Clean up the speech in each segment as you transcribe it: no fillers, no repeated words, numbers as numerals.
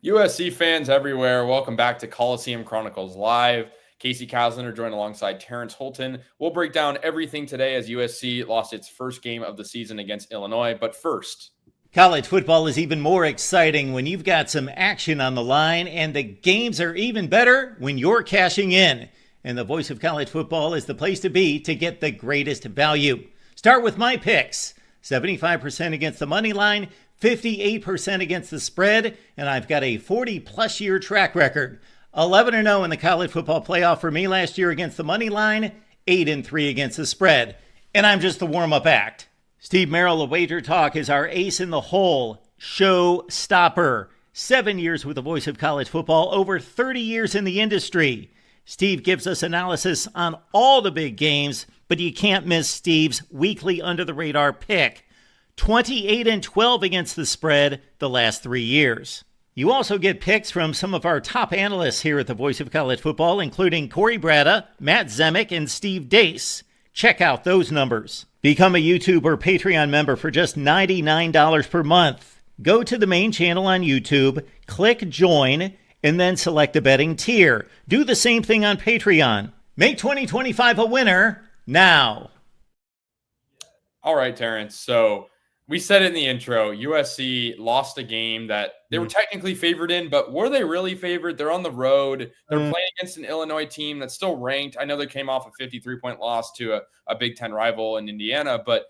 USC fans everywhere, welcome back to Coliseum Chronicles Live. Casey Casliner joined alongside Terrence Holton. We'll break down everything today as USC lost its first game of the season against Illinois. But first, College football is even more exciting when you've got some action on the line, and the games are even better when you're cashing in. And the voice of college football is the place to be to get the greatest value. Start with my picks: 75% against the money line, 58% against the spread, and I've got a 40-plus year track record. 11-0 in the college football playoff for me last year against the money line, 8-3 against the spread. And I'm just the warm-up act. Steve Merrill of Wager Talk is our ace in the hole, show stopper. 7 years with the voice of college football, over 30 years in the industry. Steve gives us analysis on all the big games, but you can't miss Steve's weekly under-the-radar pick. 28-12 against the spread the last 3 years. You also get picks from some of our top analysts here at the Voice of College Football, including Corey Bratta, Matt Zemek, and Steve Dace. Check out those numbers. Become a YouTube or Patreon member for just $99 per month. Go to the main channel on YouTube, click join, and then select a betting tier. Do the same thing on Patreon. Make 2025 a winner now. all right, Terrence. So we said it in the intro, USC lost a game that they were technically favored in, but were they really favored? They're on the road. They're playing against an Illinois team that's still ranked. I know they came off a 53-point loss to a Big Ten rival in Indiana, but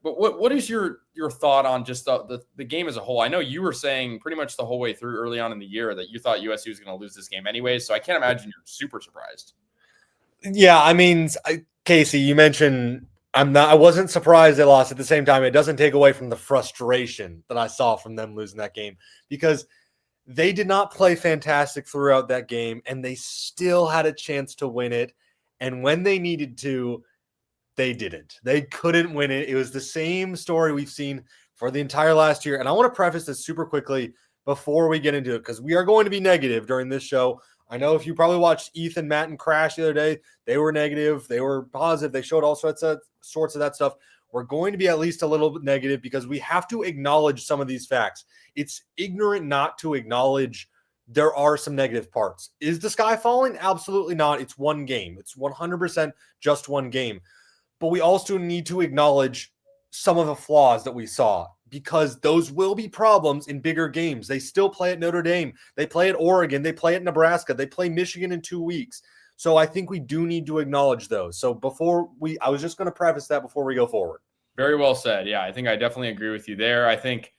what is your thought on just the game as a whole? I know you were saying pretty much the whole way through early on in the year that you thought USC was going to lose this game anyway, so I can't imagine you're super surprised. Yeah, I mean, Casey, you mentioned I wasn't surprised they lost. At the same time, it doesn't take away from the frustration that I saw from them losing that game, because they did not play fantastic throughout that game, and they still had a chance to win it. And when they needed to, they didn't. They couldn't win it. It was the same story we've seen for the entire last year. And I want to preface this super quickly before we get into it, because we are going to be negative during this show. I know if you probably watched Ethan, Matt, and Crash the other day, they were negative. They were positive. They showed all sorts of that stuff. We're going to be at least a little bit negative because we have to acknowledge some of these facts. It's ignorant not to acknowledge there are some negative parts. Is the sky falling? Absolutely not. It's one game. It's 100% just one game. But we also need to acknowledge some of the flaws that we saw, because those will be problems in bigger games. They still play at Notre Dame. They play at Oregon. They play at Nebraska. They play Michigan in 2 weeks. So I think we do need to acknowledge those. So I was just going to preface that before we go forward. Very well said. Yeah, I think I definitely agree with you there. I think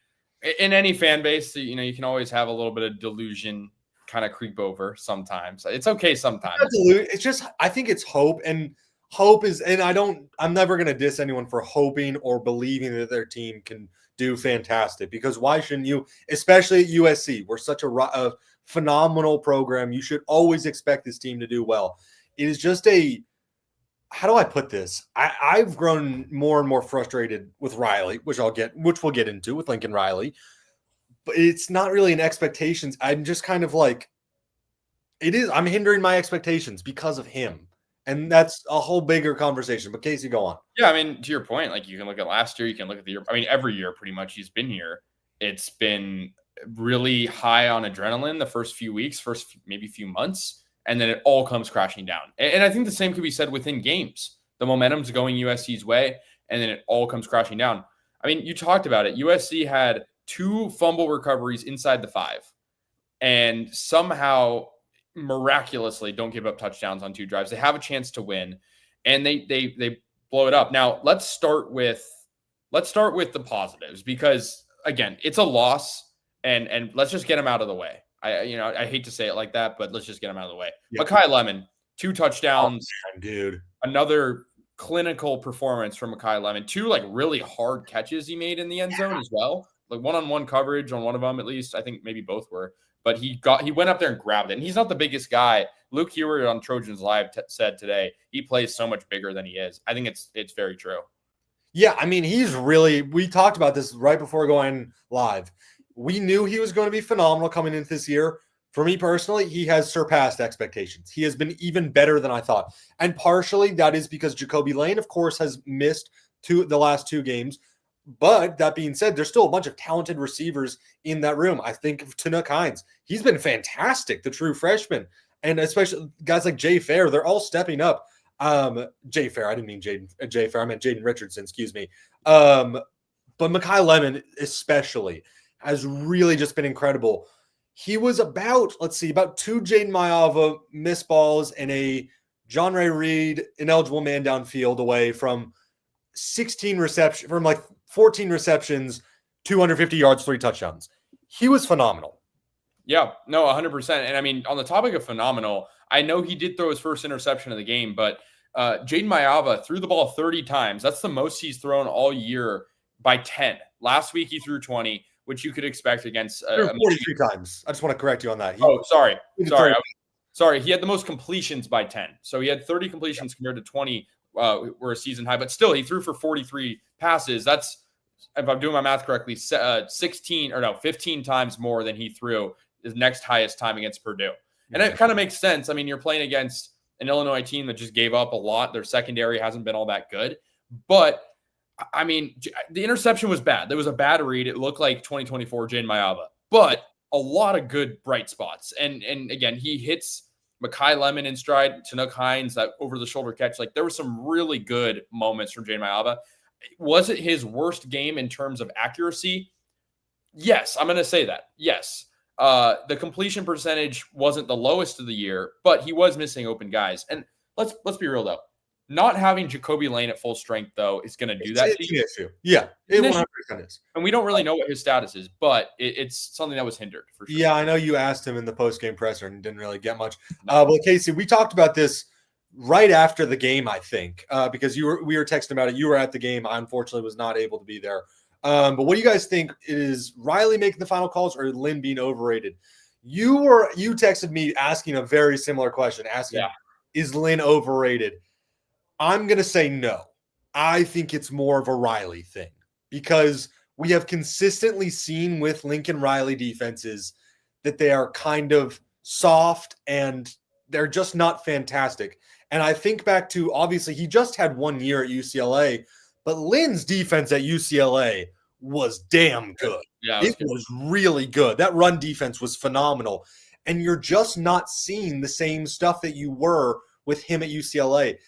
in any fan base, you can always have a little bit of delusion kind of creep over sometimes. It's okay sometimes. It's just, I think it's hope, and hope is, and I'm never going to diss anyone for hoping or believing that their team can do fantastic, because why shouldn't you, especially at USC? We're such a phenomenal program. You should always expect this team to do well. It is just how do I put this? I've grown more and more frustrated with Riley, which we'll get into with Lincoln Riley, but it's not really an expectations. I'm just kind of like, I'm hindering my expectations because of him. And that's a whole bigger conversation. But Casey, go on. Yeah, I mean, to your point, like you can look at last year, you can look at the year. I mean, every year pretty much he's been here. It's been really high on adrenaline the first few weeks, maybe few months, and then it all comes crashing down. And I think the same could be said within games. The momentum's going USC's way, and then it all comes crashing down. I mean, you talked about it. USC had 2 fumble recoveries inside the 5, and somehow miraculously don't give up touchdowns on 2 drives. They have a chance to win, and they blow it up. Now let's start with the positives, because again, it's a loss, and let's just get them out of the way. I hate to say it like that, but let's just get them out of the way. Yep. Makai Lemon, 2 touchdowns, dude. Another clinical performance from Makai Lemon. 2 like really hard catches he made in the end zone as well, like one-on-one coverage on one of them at least. I think maybe both were. But he went up there and grabbed it. And he's not the biggest guy. Luke Heward on Trojans Live said today he plays so much bigger than he is. I think it's very true. Yeah, I mean, we talked about this right before going live. We knew he was going to be phenomenal coming into this year. For me personally, he has surpassed expectations. He has been even better than I thought. And partially that is because Jacoby Lane, of course, has missed the last 2 games. But that being said, there's still a bunch of talented receivers in that room. I think of Tanook Hines. He's been fantastic, the true freshman. And especially guys like Jay Fair, they're all stepping up. Jay Fair, I didn't mean Jay Fair, I meant Jaden Richardson, excuse me. But Mekhi Lemon especially has really just been incredible. He was about two Jaden Mayava missed balls and a John Ray Reed ineligible man downfield away from 14 receptions, 250 yards, 3 touchdowns. He was phenomenal. Yeah, no, 100%. And I mean, on the topic of phenomenal, I know he did throw his first interception of the game, but Jaden Mayava threw the ball 30 times. That's the most he's thrown all year by 10. Last week he threw 20, which you could expect against 43 times. I just want to correct you on that. Sorry. He had the most completions by 10. So he had 30 completions compared to 20 were a season high, but still he threw for 43 passes. That's, if I'm doing my math correctly, 15 times more than he threw his next highest time against Purdue. And it kind of makes sense. I mean, you're playing against an Illinois team that just gave up a lot. Their secondary hasn't been all that good. But, I mean, the interception was bad. There was a bad read. It looked like 2024 Jaden Mayava. But a lot of good bright spots. And again, he hits Mekhi Lemon in stride, Tanook Hines, that over-the-shoulder catch. Like, there were some really good moments from Jaden Mayava. Was it his worst game in terms of accuracy? Yes, I'm going to say that. Yes. The completion percentage wasn't the lowest of the year, but he was missing open guys. And let's be real, though. Not having Jacoby Lane at full strength, though, is going to do that to you. Issue. Yeah, it 100% is. And we don't really know what his status is, but it's something that was hindered for sure. Yeah, I know you asked him in the post-game presser and didn't really get much. Well, Casey, we talked about this right after the game, I think, because we were texting about it. You were at the game. I unfortunately was not able to be there. But what do you guys think? Is Riley making the final calls or Lynn being overrated? You texted me asking a very similar question, is Lynn overrated? I'm going to say no. I think it's more of a Riley thing because we have consistently seen with Lincoln Riley defenses that they are kind of soft and they're just not fantastic. And I think back to, obviously, he just had 1 year at UCLA, but Lynn's defense at UCLA was damn good. Yeah, it was really good. That run defense was phenomenal. And you're just not seeing the same stuff that you were with him at UCLA.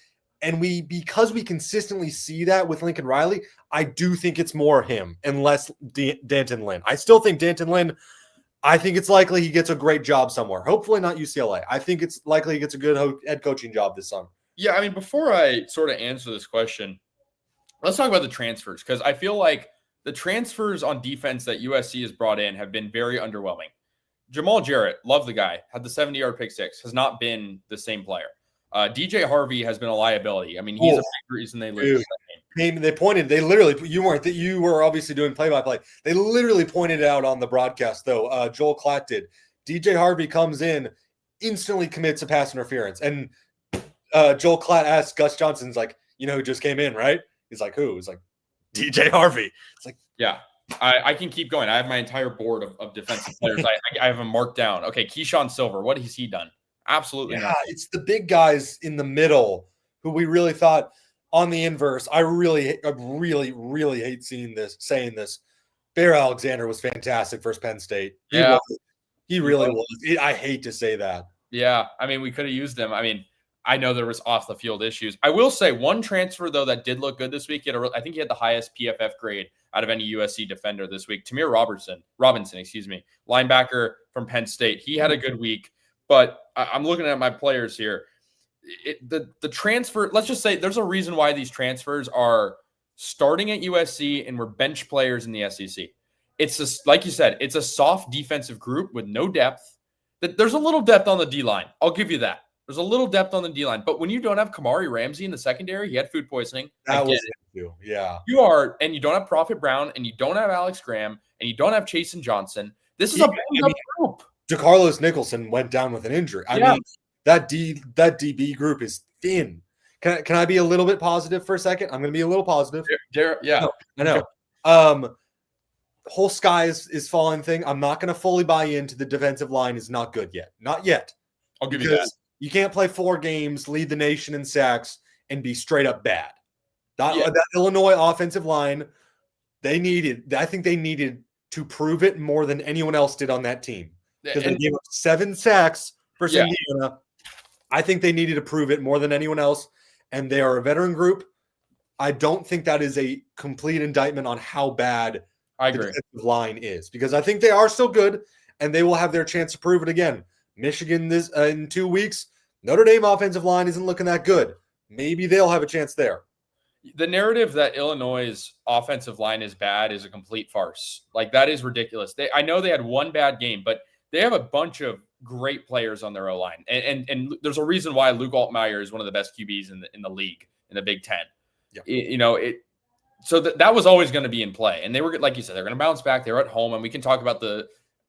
And because we consistently see that with Lincoln Riley, I do think it's more him and less Danton Lynn. I still think Danton Lynn, I think it's likely he gets a great job somewhere. Hopefully not UCLA. I think it's likely he gets a good head coaching job this summer. Yeah, I mean, before I sort of answer this question, let's talk about the transfers because I feel like the transfers on defense that USC has brought in have been very underwhelming. Jamal Jarrett, love the guy, had the 70-yard pick six, has not been the same player. DJ Harvey has been a liability. I mean, he's a big reason they lose that game. You were obviously doing play-by-play. They literally pointed it out on the broadcast, though. Joel Klatt did. DJ Harvey comes in, instantly commits a pass interference. And Joel Klatt asks Gus Johnson's like, you know who just came in, right? He's like, who? He's like, DJ Harvey. It's like, yeah. I can keep going. I have my entire board of defensive players. I have them marked down. Okay, Keyshawn Silver, what has he done? Absolutely yeah, nothing. It's the big guys in the middle who we really thought on the inverse. I really hate saying this. Bear Alexander was fantastic for Penn State. He really was. I hate to say that. Yeah, I mean, we could have used him. I mean, I know there was off the field issues. I will say one transfer though that did look good this week. I think he had the highest PFF grade out of any USC defender this week. Tamir Robinson, linebacker from Penn State. He had a good week. But I'm looking at my players here. The transfer, let's just say there's a reason why these transfers are starting at USC and we're bench players in the SEC. It's just, like you said, it's a soft defensive group with no depth. There's a little depth on the D-line. I'll give you that. There's a little depth on the D-line. But when you don't have Kamari Ramsey in the secondary, he had food poisoning. That was it too. Yeah. And you don't have Prophet Brown, and you don't have Alex Graham, and you don't have Chasen Johnson. This is a banged-up group. DeCarlos Nicholson went down with an injury. I mean, that DB group is thin. Can I be a little bit positive for a second? I'm going to be a little positive. Yeah. I know. Whole sky is falling thing. I'm not going to fully buy into the defensive line is not good yet. Not yet. I'll give you that. You can't play 4 games, lead the nation in sacks, and be straight up bad. That Illinois offensive line, I think they needed to prove it more than anyone else did on that team. Because they gave up 7 sacks versus Indiana. I think they needed to prove it more than anyone else. And they are a veteran group. I don't think that is a complete indictment on how bad I the agree. defensive line is, because I think they are still good and they will have their chance to prove it again. Michigan this in 2 weeks. Notre Dame offensive line isn't looking that good. Maybe they'll have a chance there. The narrative that Illinois' offensive line is bad is a complete farce. Like, that is ridiculous. I know they had one bad game, but they have a bunch of great players on their O-line. And there's a reason why Luke Altmaier is one of the best QBs in the league, in the Big Ten. Yeah. So that was always going to be in play. And they were, like you said, they're going to bounce back. They're at home. And we can talk about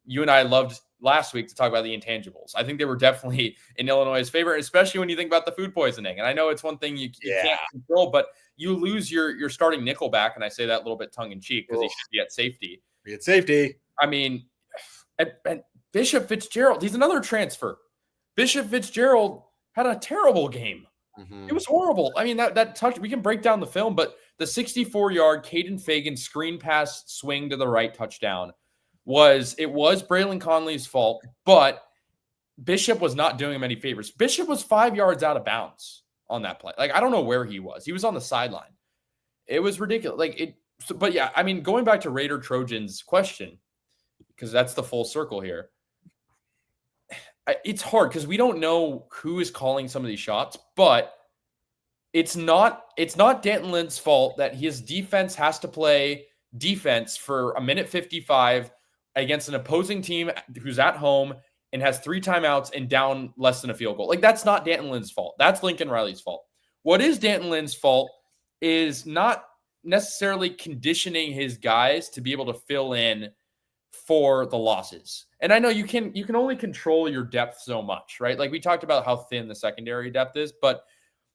you and I loved last week to talk about the intangibles. I think they were definitely in Illinois' favor, especially when you think about the food poisoning. And I know it's one thing you can't control, but you lose your starting nickel back. And I say that a little bit tongue in cheek because he should be at safety. Be at safety. I mean, and Bishop Fitzgerald, he's another transfer. Bishop Fitzgerald had a terrible game. It was horrible. I mean, that touch, we can break down the film, but the 64-yard Caden Fagan screen pass swing to the right touchdown was Braylon Conley's fault, but Bishop was not doing him any favors. Bishop was 5 yards out of bounds on that play. Like, I don't know where he was. He was on the sideline. It was ridiculous. But yeah, I mean, going back to Raider Trojans question, because that's the full circle here. It's hard because we don't know who is calling some of these shots, but it's not Danton Lynn's fault that his defense has to play defense for a minute 55 against an opposing team who's at home and has 3 timeouts and down less than a field goal. Like, that's not Danton Lynn's fault. That's Lincoln Riley's fault. What is Danton Lynn's fault is not necessarily conditioning his guys to be able to fill in for the losses. And I know you can only control your depth so much, right? Like, we talked about how thin the secondary depth is, but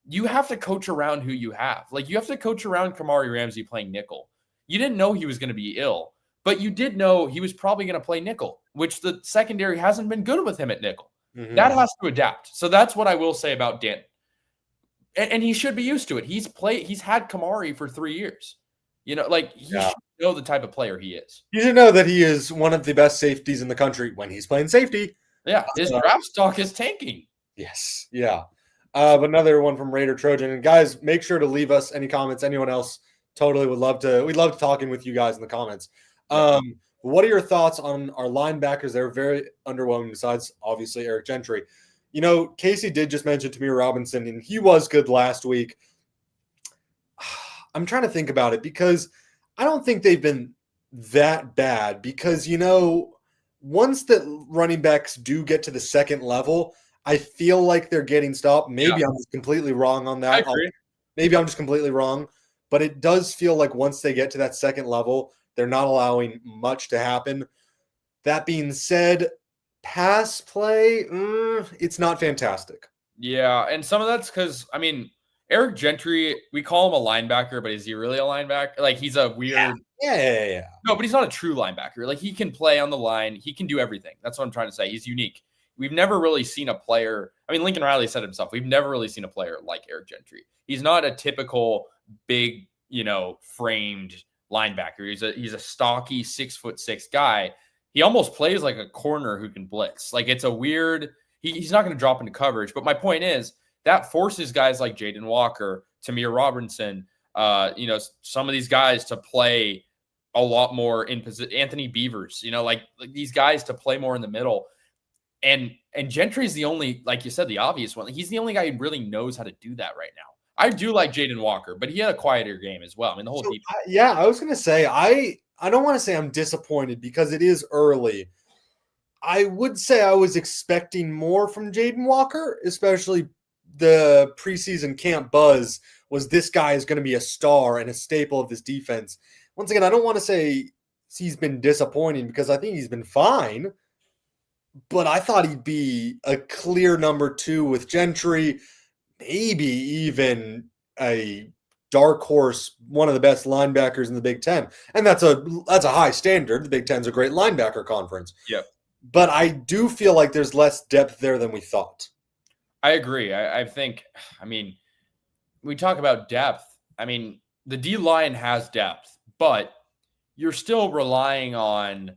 you have to coach around who you have. Like, you have to coach around Kamari Ramsey playing nickel. You didn't know he was going to be ill, but you did know he was probably going to play nickel, which the secondary hasn't been good with him at nickel. That has to adapt. So that's what I will say about Danton. And he should be used to it. He's had Kamari for 3 years. He should know the type of player he is. You should know that he is one of the best safeties in the country when he's playing safety. Yeah, his draft stock is tanking. Yes, yeah. But another one from Raider Trojan. And guys, make sure to leave us any comments. Anyone else totally we'd love talking with you guys in the comments. What are your thoughts on our linebackers? They're very underwhelming besides, obviously, Eric Gentry. Casey did just mention Tamir Robinson, and he was good last week. I'm trying to think about it because I don't think they've been that bad because, once the running backs do get to the second level, I feel like they're getting stopped. Maybe I'm just completely wrong on that. I agree. Maybe I'm just completely wrong, but it does feel like once they get to that second level, they're not allowing much to happen. That being said, pass play, it's not fantastic. Yeah, and some of that's because, Eric Gentry, we call him a linebacker, but is he really a linebacker? Like, he's a weird... Yeah. No, but he's not a true linebacker. Like, he can play on the line. He can do everything. That's what I'm trying to say. He's unique. We've never really seen a player... Lincoln Riley said himself, we've never really seen a player like Eric Gentry. He's not a typical big, framed linebacker. He's a stocky 6'6" guy. He almost plays like a corner who can blitz. Like, it's a weird... He's not going to drop into coverage. But my point is, that forces guys like Jaden Walker, Tamir Robinson, some of these guys to play a lot more in position. Anthony Beavers, like these guys to play more in the middle. And Gentry's the only, like you said, the obvious one. He's the only guy who really knows how to do that right now. I do like Jaden Walker, but he had a quieter game as well. The whole team. Yeah, I was going to say, I don't want to say I'm disappointed because it is early. I would say I was expecting more from Jaden Walker, especially the preseason camp buzz was this guy is going to be a star and a staple of this defense. Once again, I don't want to say he's been disappointing because I think he's been fine, but I thought he'd be a clear number 2 with Gentry, maybe even a dark horse, one of the best linebackers in the Big Ten. And that's a high standard. The Big Ten's a great linebacker conference. Yep. But I do feel like there's less depth there than we thought. I agree. I think, we talk about depth. The D line has depth, but you're still relying on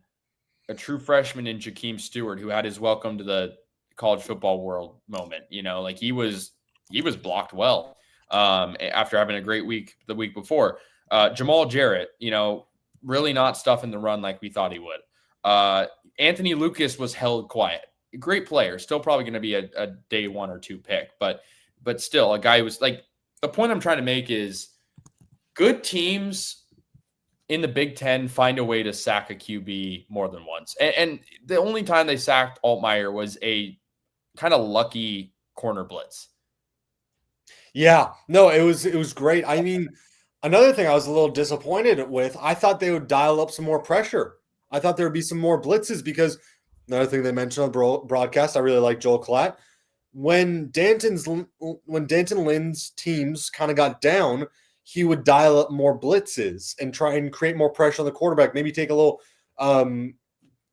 a true freshman in Jakeem Stewart, who had his welcome to the college football world moment. Like he was blocked well after having a great week the week before. Jamal Jarrett, really not stuffing the run like we thought he would. Anthony Lucas was held quiet. Great player, still probably going to be a day 1 or 2 pick, but still a guy who was like, the point I'm trying to make is good teams in the Big Ten find a way to sack a QB more than once. And the only time they sacked Altmaier was a kind of lucky corner blitz. Yeah, no, it was great. I mean, another thing I was a little disappointed with, I thought they would dial up some more pressure. I thought there would be some more blitzes because another thing they mentioned on the broadcast, I really like Joel Klatt. When Danton Lynn's teams kind of got down, he would dial up more blitzes and try and create more pressure on the quarterback. Maybe take a little,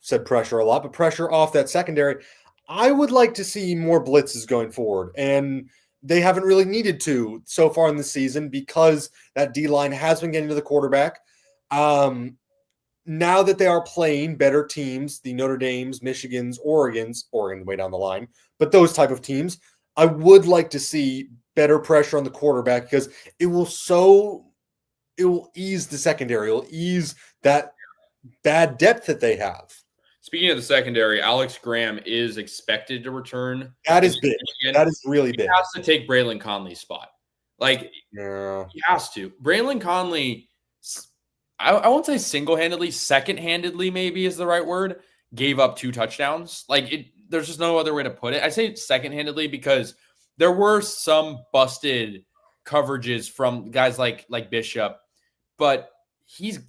said pressure a lot, but pressure off that secondary. I would like to see more blitzes going forward, and they haven't really needed to so far in the season because that D-line has been getting to the quarterback. Now that they are playing better teams, the Notre Dames, Michigans, Oregon way down the line, but those type of teams, I would like to see better pressure on the quarterback because it will ease the secondary. It will ease that bad depth that they have. Speaking of the secondary, Alex Graham is expected to return. That is big. That is really big. He has to take Braylon Conley's spot. Like, yeah. He has to. Braylon Conley, I won't say single-handedly, second-handedly maybe is the right word, gave up 2 touchdowns. There's just no other way to put it. I say second-handedly because there were some busted coverages from guys like Bishop, but he's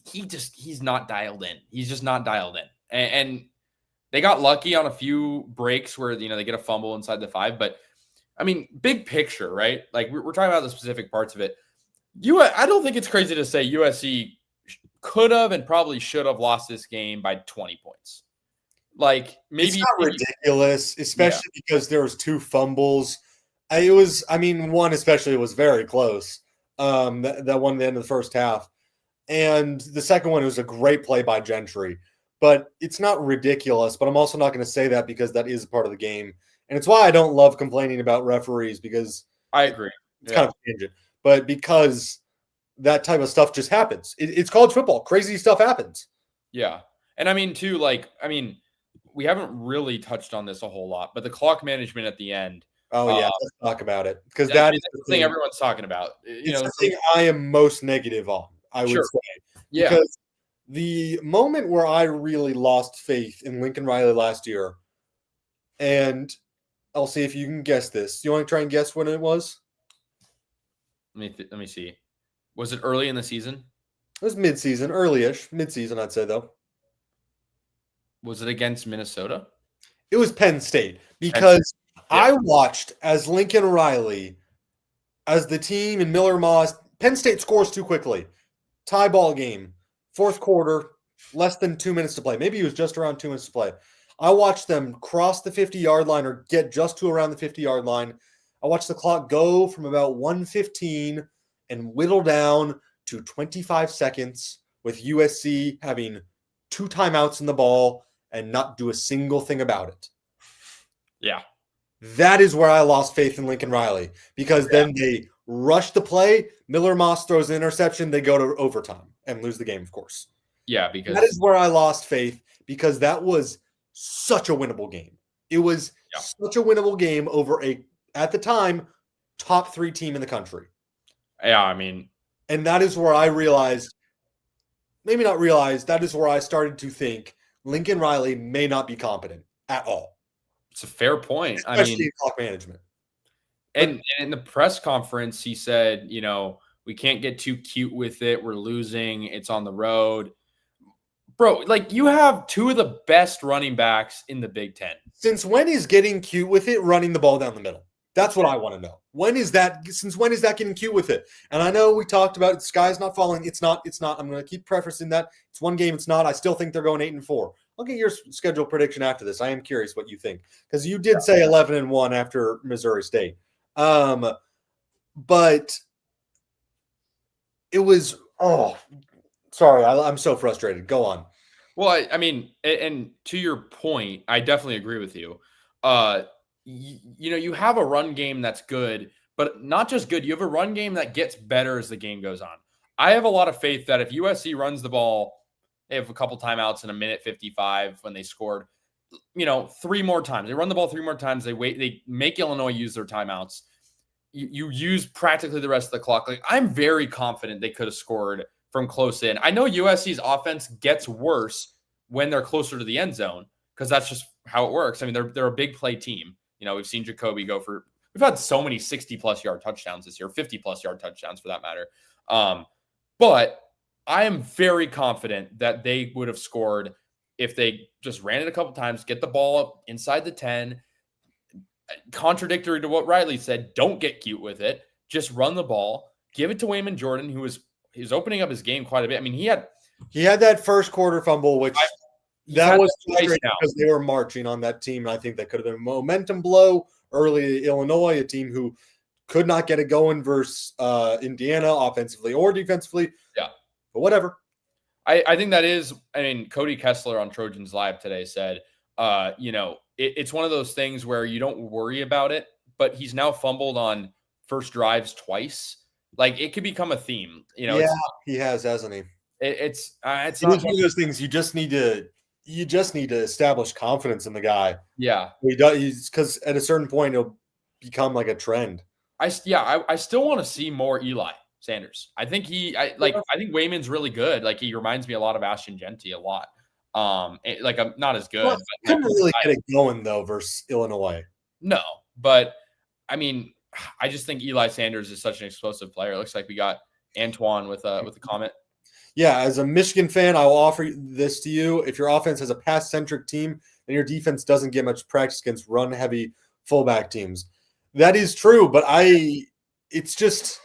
not dialed in. He's just not dialed in. And they got lucky on a few breaks where, they get a fumble inside the 5. But, I mean, big picture, right? Like, we're talking about the specific parts of it. I don't think it's crazy to say USC could have and probably should have lost this game by 20 points. Like, maybe it's not ridiculous, especially because there was 2 fumbles. One especially was very close. That one at the end of the first half. And the second one was a great play by Gentry. But it's not ridiculous, but I'm also not going to say that because that is a part of the game. And it's why I don't love complaining about referees because I agree. It's kind of a tangent. But because that type of stuff just happens. It's college football. Crazy stuff happens. Yeah. And I mean, too, we haven't really touched on this a whole lot, but the clock management at the end. Oh, yeah. Let's talk about it. Because that's the thing everyone's talking about. It's the thing I am most negative on, I would say. Yeah. Because the moment where I really lost faith in Lincoln Riley last year, and I'll see if you can guess this. You want to try and guess when it was? Let me see. Was it early in the season? It was mid-season, early-ish. Mid-season, I'd say, though. Was it against Minnesota? It was Penn State. Because I watched as Lincoln Riley, as the team and Miller Moss, Penn State scores too quickly. Tie ball game. 4th quarter, less than 2 minutes to play. Maybe it was just around 2 minutes to play. I watched them cross the 50-yard line or get just to around the 50-yard line. I watched the clock go from about 1:15 and whittle down to 25 seconds with USC having 2 timeouts in the ball and not do a single thing about it. Yeah. That is where I lost faith in Lincoln Riley because then they rush the play. Miller Moss throws an interception. They go to overtime and lose the game, of course. Yeah, because that is where I lost faith because that was such a winnable game. It was such a winnable game over at the time, top 3 team in the country. Yeah, I mean. And that is where I realized, maybe not realized, that is where I started to think Lincoln Riley may not be competent at all. It's a fair point. Especially in clock management. And in the press conference, he said, we can't get too cute with it. We're losing. It's on the road. Bro, you have 2 of the best running backs in the Big Ten. Since when is getting cute with it running the ball down the middle? That's what I want to know. Since when is that getting cute with it? And I know we talked about the sky's not falling. It's not. I'm going to keep prefacing that. It's one game. It's not. I still think they're going 8-4. I'll get your schedule prediction after this. I am curious what you think. Because you did say 11-1 after Missouri State. But it was, Sorry, I'm so frustrated. Go on. Well, I mean, and to your point, I definitely agree with you. You have a run game that's good, but not just good. You have a run game that gets better as the game goes on. I have a lot of faith that if USC runs the ball, they have a couple timeouts in a minute 55 when they scored, 3 more times. They run the ball 3 more times. They make Illinois use their timeouts. You use practically the rest of the clock. Like, I'm very confident they could have scored from close in. I know USC's offense gets worse when they're closer to the end zone because that's just how it works. I mean, they're a big play team. We've seen Jacoby we've had so many 60-plus yard touchdowns this year, 50-plus yard touchdowns for that matter. But I am very confident that they would have scored if they just ran it a couple times, get the ball up inside the 10. Contradictory to what Riley said, don't get cute with it. Just run the ball. Give it to Wayman Jordan, he's opening up his game quite a bit. I mean, he had that first quarter fumble, which that was frustrating because they were marching on that team. And I think that could have been a momentum blow early to Illinois, a team who could not get it going versus Indiana offensively or defensively. Yeah. But whatever. I think that is, Cody Kessler on Trojans Live today said, it's one of those things where you don't worry about it, but he's now fumbled on first drives twice. Like, it could become a theme. He has, hasn't he? It's not one of those things. You just need to establish confidence in the guy. Yeah, he's because at a certain point it'll become like a trend. I still want to see more Eli Sanders. I think Wayman's really good. Like, he reminds me a lot of Ashton Genty a lot. I'm not as good. Well, couldn't really get it going though versus Illinois. No, but I just think Eli Sanders is such an explosive player. It looks like we got Antoine with a comment. Yeah, as a Michigan fan, I will offer this to you. If your offense has a pass-centric team and your defense doesn't get much practice against run-heavy fullback teams, that is true. But it's just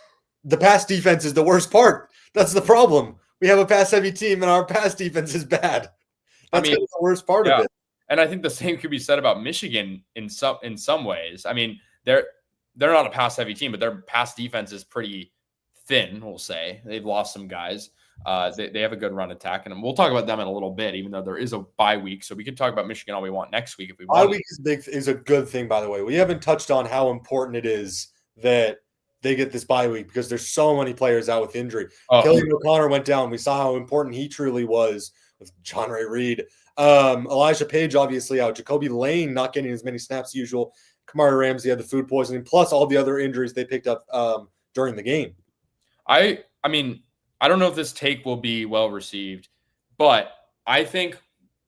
the pass defense is the worst part. That's the problem. We have a pass-heavy team, and our pass defense is bad. That's the worst part of it. And I think the same could be said about Michigan in some ways. I mean, they're not a pass-heavy team, but their pass defense is pretty thin, we'll say. They've lost some guys. They have a good run attack, and we'll talk about them in a little bit, even though there is a bye week. So we can talk about Michigan all we want next week if we want. Bye week is a good thing, by the way. We haven't touched on how important it is that they get this bye week because there's so many players out with injury. Killian O'Connor went down. We saw how important he truly was with John Ray Reed. Elijah Page obviously out. Jacoby Lane not getting as many snaps as usual. Kamari Ramsey had the food poisoning, plus all the other injuries they picked up during the game. I don't know if this take will be well received, but I think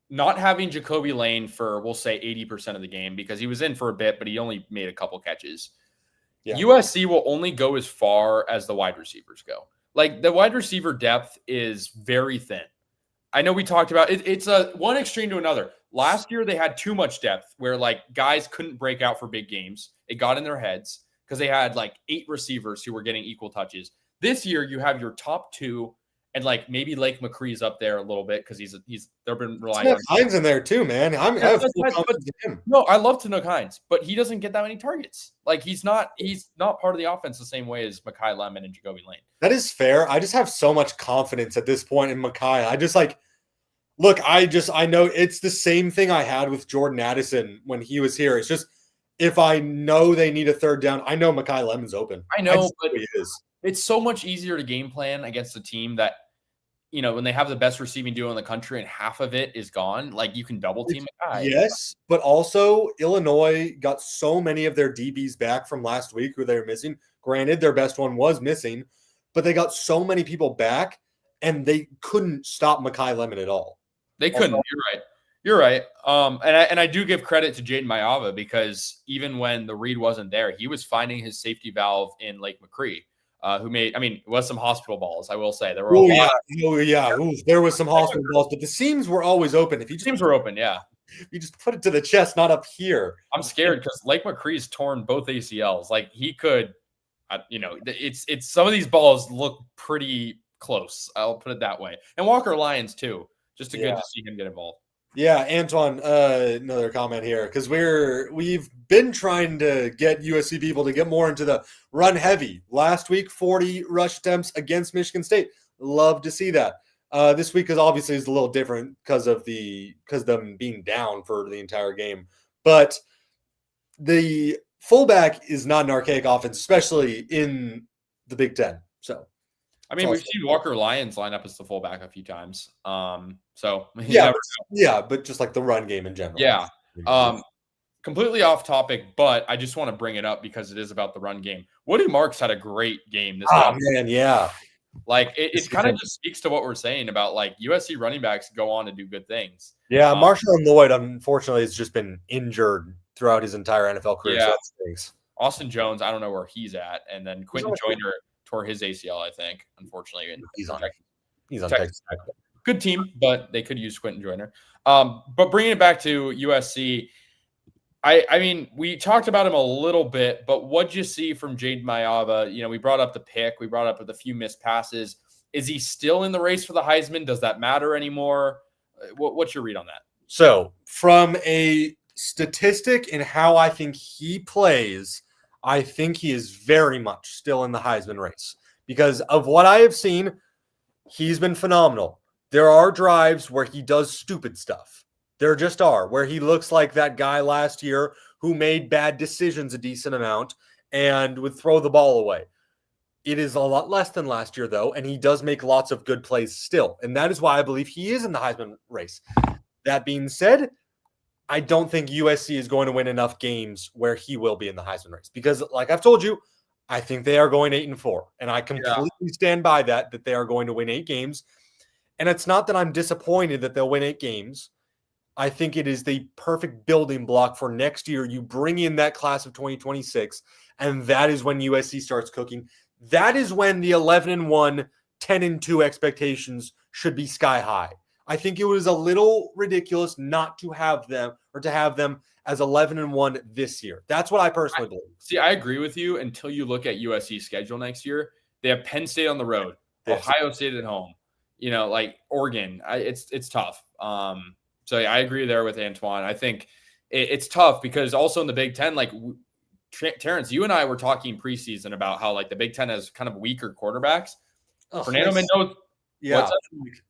not having Jacoby Lane for, we'll say, 80% of the game, because he was in for a bit, but he only made a couple catches. Yeah. USC will only go as far as the wide receivers go. Like, the wide receiver depth is very thin. I know we talked about it. It's a one extreme to another. Last year, they had too much depth where, guys couldn't break out for big games. It got in their heads because they had 8 receivers who were getting equal touches. This year, you have your top 2, and maybe Lake McCree's up there a little bit because they've been relying on Hines in there too, man. No, I love Tanook Hines, but he doesn't get that many targets. He's not part of the offense the same way as Mekhi Lemon and Jacoby Lane. That is fair. I just have so much confidence at this point in Mekhi. I know it's the same thing I had with Jordan Addison when he was here. It's just if I know they need a third down, I know Mekhi Lemon's open. I know, but he is. It's so much easier to game plan against a team that, when they have the best receiving duo in the country and half of it is gone, you can double team a guy. Yes, but also Illinois got so many of their DBs back from last week who they were missing. Granted, their best one was missing, but they got so many people back and they couldn't stop Mekhi Lemon at all. They couldn't. You're right. And I do give credit to Jaden Mayava because even when the read wasn't there, he was finding his safety valve in Lake McCree. Who made, it was some hospital balls, I will say. There were there was some hospital balls, but the seams were always open. Seams were open, yeah. You just put it to the chest, not up here. I'm scared because Lake McCree's torn both ACLs. He could, it's some of these balls look pretty close. I'll put it that way. And Walker Lyons too. Just good to see him get involved. Yeah, Antoine, another comment here because we've been trying to get USC people to get more into the run heavy. Last week, 40 rush attempts against Michigan State. Love to see that. This week is obviously a little different because them being down for the entire game. But the fullback is not an archaic offense, especially in the Big Ten. So, I mean, we've seen Walker Lyons line up as the fullback a few times. So yeah, but just like the run game in general. Yeah. Completely off topic, but I just want to bring it up because it is about the run game. Woody Marks had a great game this game. Man, yeah. Like it kind of just speaks to what we're saying about like USC running backs go on to do good things. Yeah, Marshawn Lloyd unfortunately has just been injured throughout his entire NFL career. Yeah. So that stinks. Austin Jones, I don't know where he's at, and then Quentin Joyner tore his ACL, I think. Unfortunately, he's on Texas. Good team, but they could use Quentin Joyner. But bringing it back to USC. I mean, we talked about him a little bit, but what'd you see from Jade Mayava? You know, we brought up the pick. We brought up the few missed passes. Is he still in the race for the Heisman? Does that matter anymore? What's your read on that? So from a statistic and how I think he plays, I think he is very much still in the Heisman race. Because of what I have seen, he's been phenomenal. There are drives where he does stupid stuff. There just are, where he looks like that guy last year who made bad decisions a decent amount and would throw the ball away. It is a lot less than last year, though, and he does make lots of good plays still. And that is why I believe he is in the Heisman race. That being said, I don't think USC is going to win enough games where he will be in the Heisman race. Because, like I've told you, I think they are going 8-4. And I completely stand by that they are going to win 8 games. And it's not that I'm disappointed that they'll win 8 games. I think it is the perfect building block for next year. You bring in that class of 2026, and that is when USC starts cooking. That is when the 11-1, 10-2 expectations should be sky high. I think it was a little ridiculous not to have them or to have them as 11-1 this year. That's what I personally believe. See, I agree with you until you look at USC's schedule next year. They have Penn State on the road, Ohio State at home, you know, like Oregon. It's tough. So yeah, I agree there with Antoine. I think it's tough because also in the Big Ten, like Terrence, you and I were talking preseason about how like the Big Ten has kind of weaker quarterbacks. Fernando Mendoza. Yeah.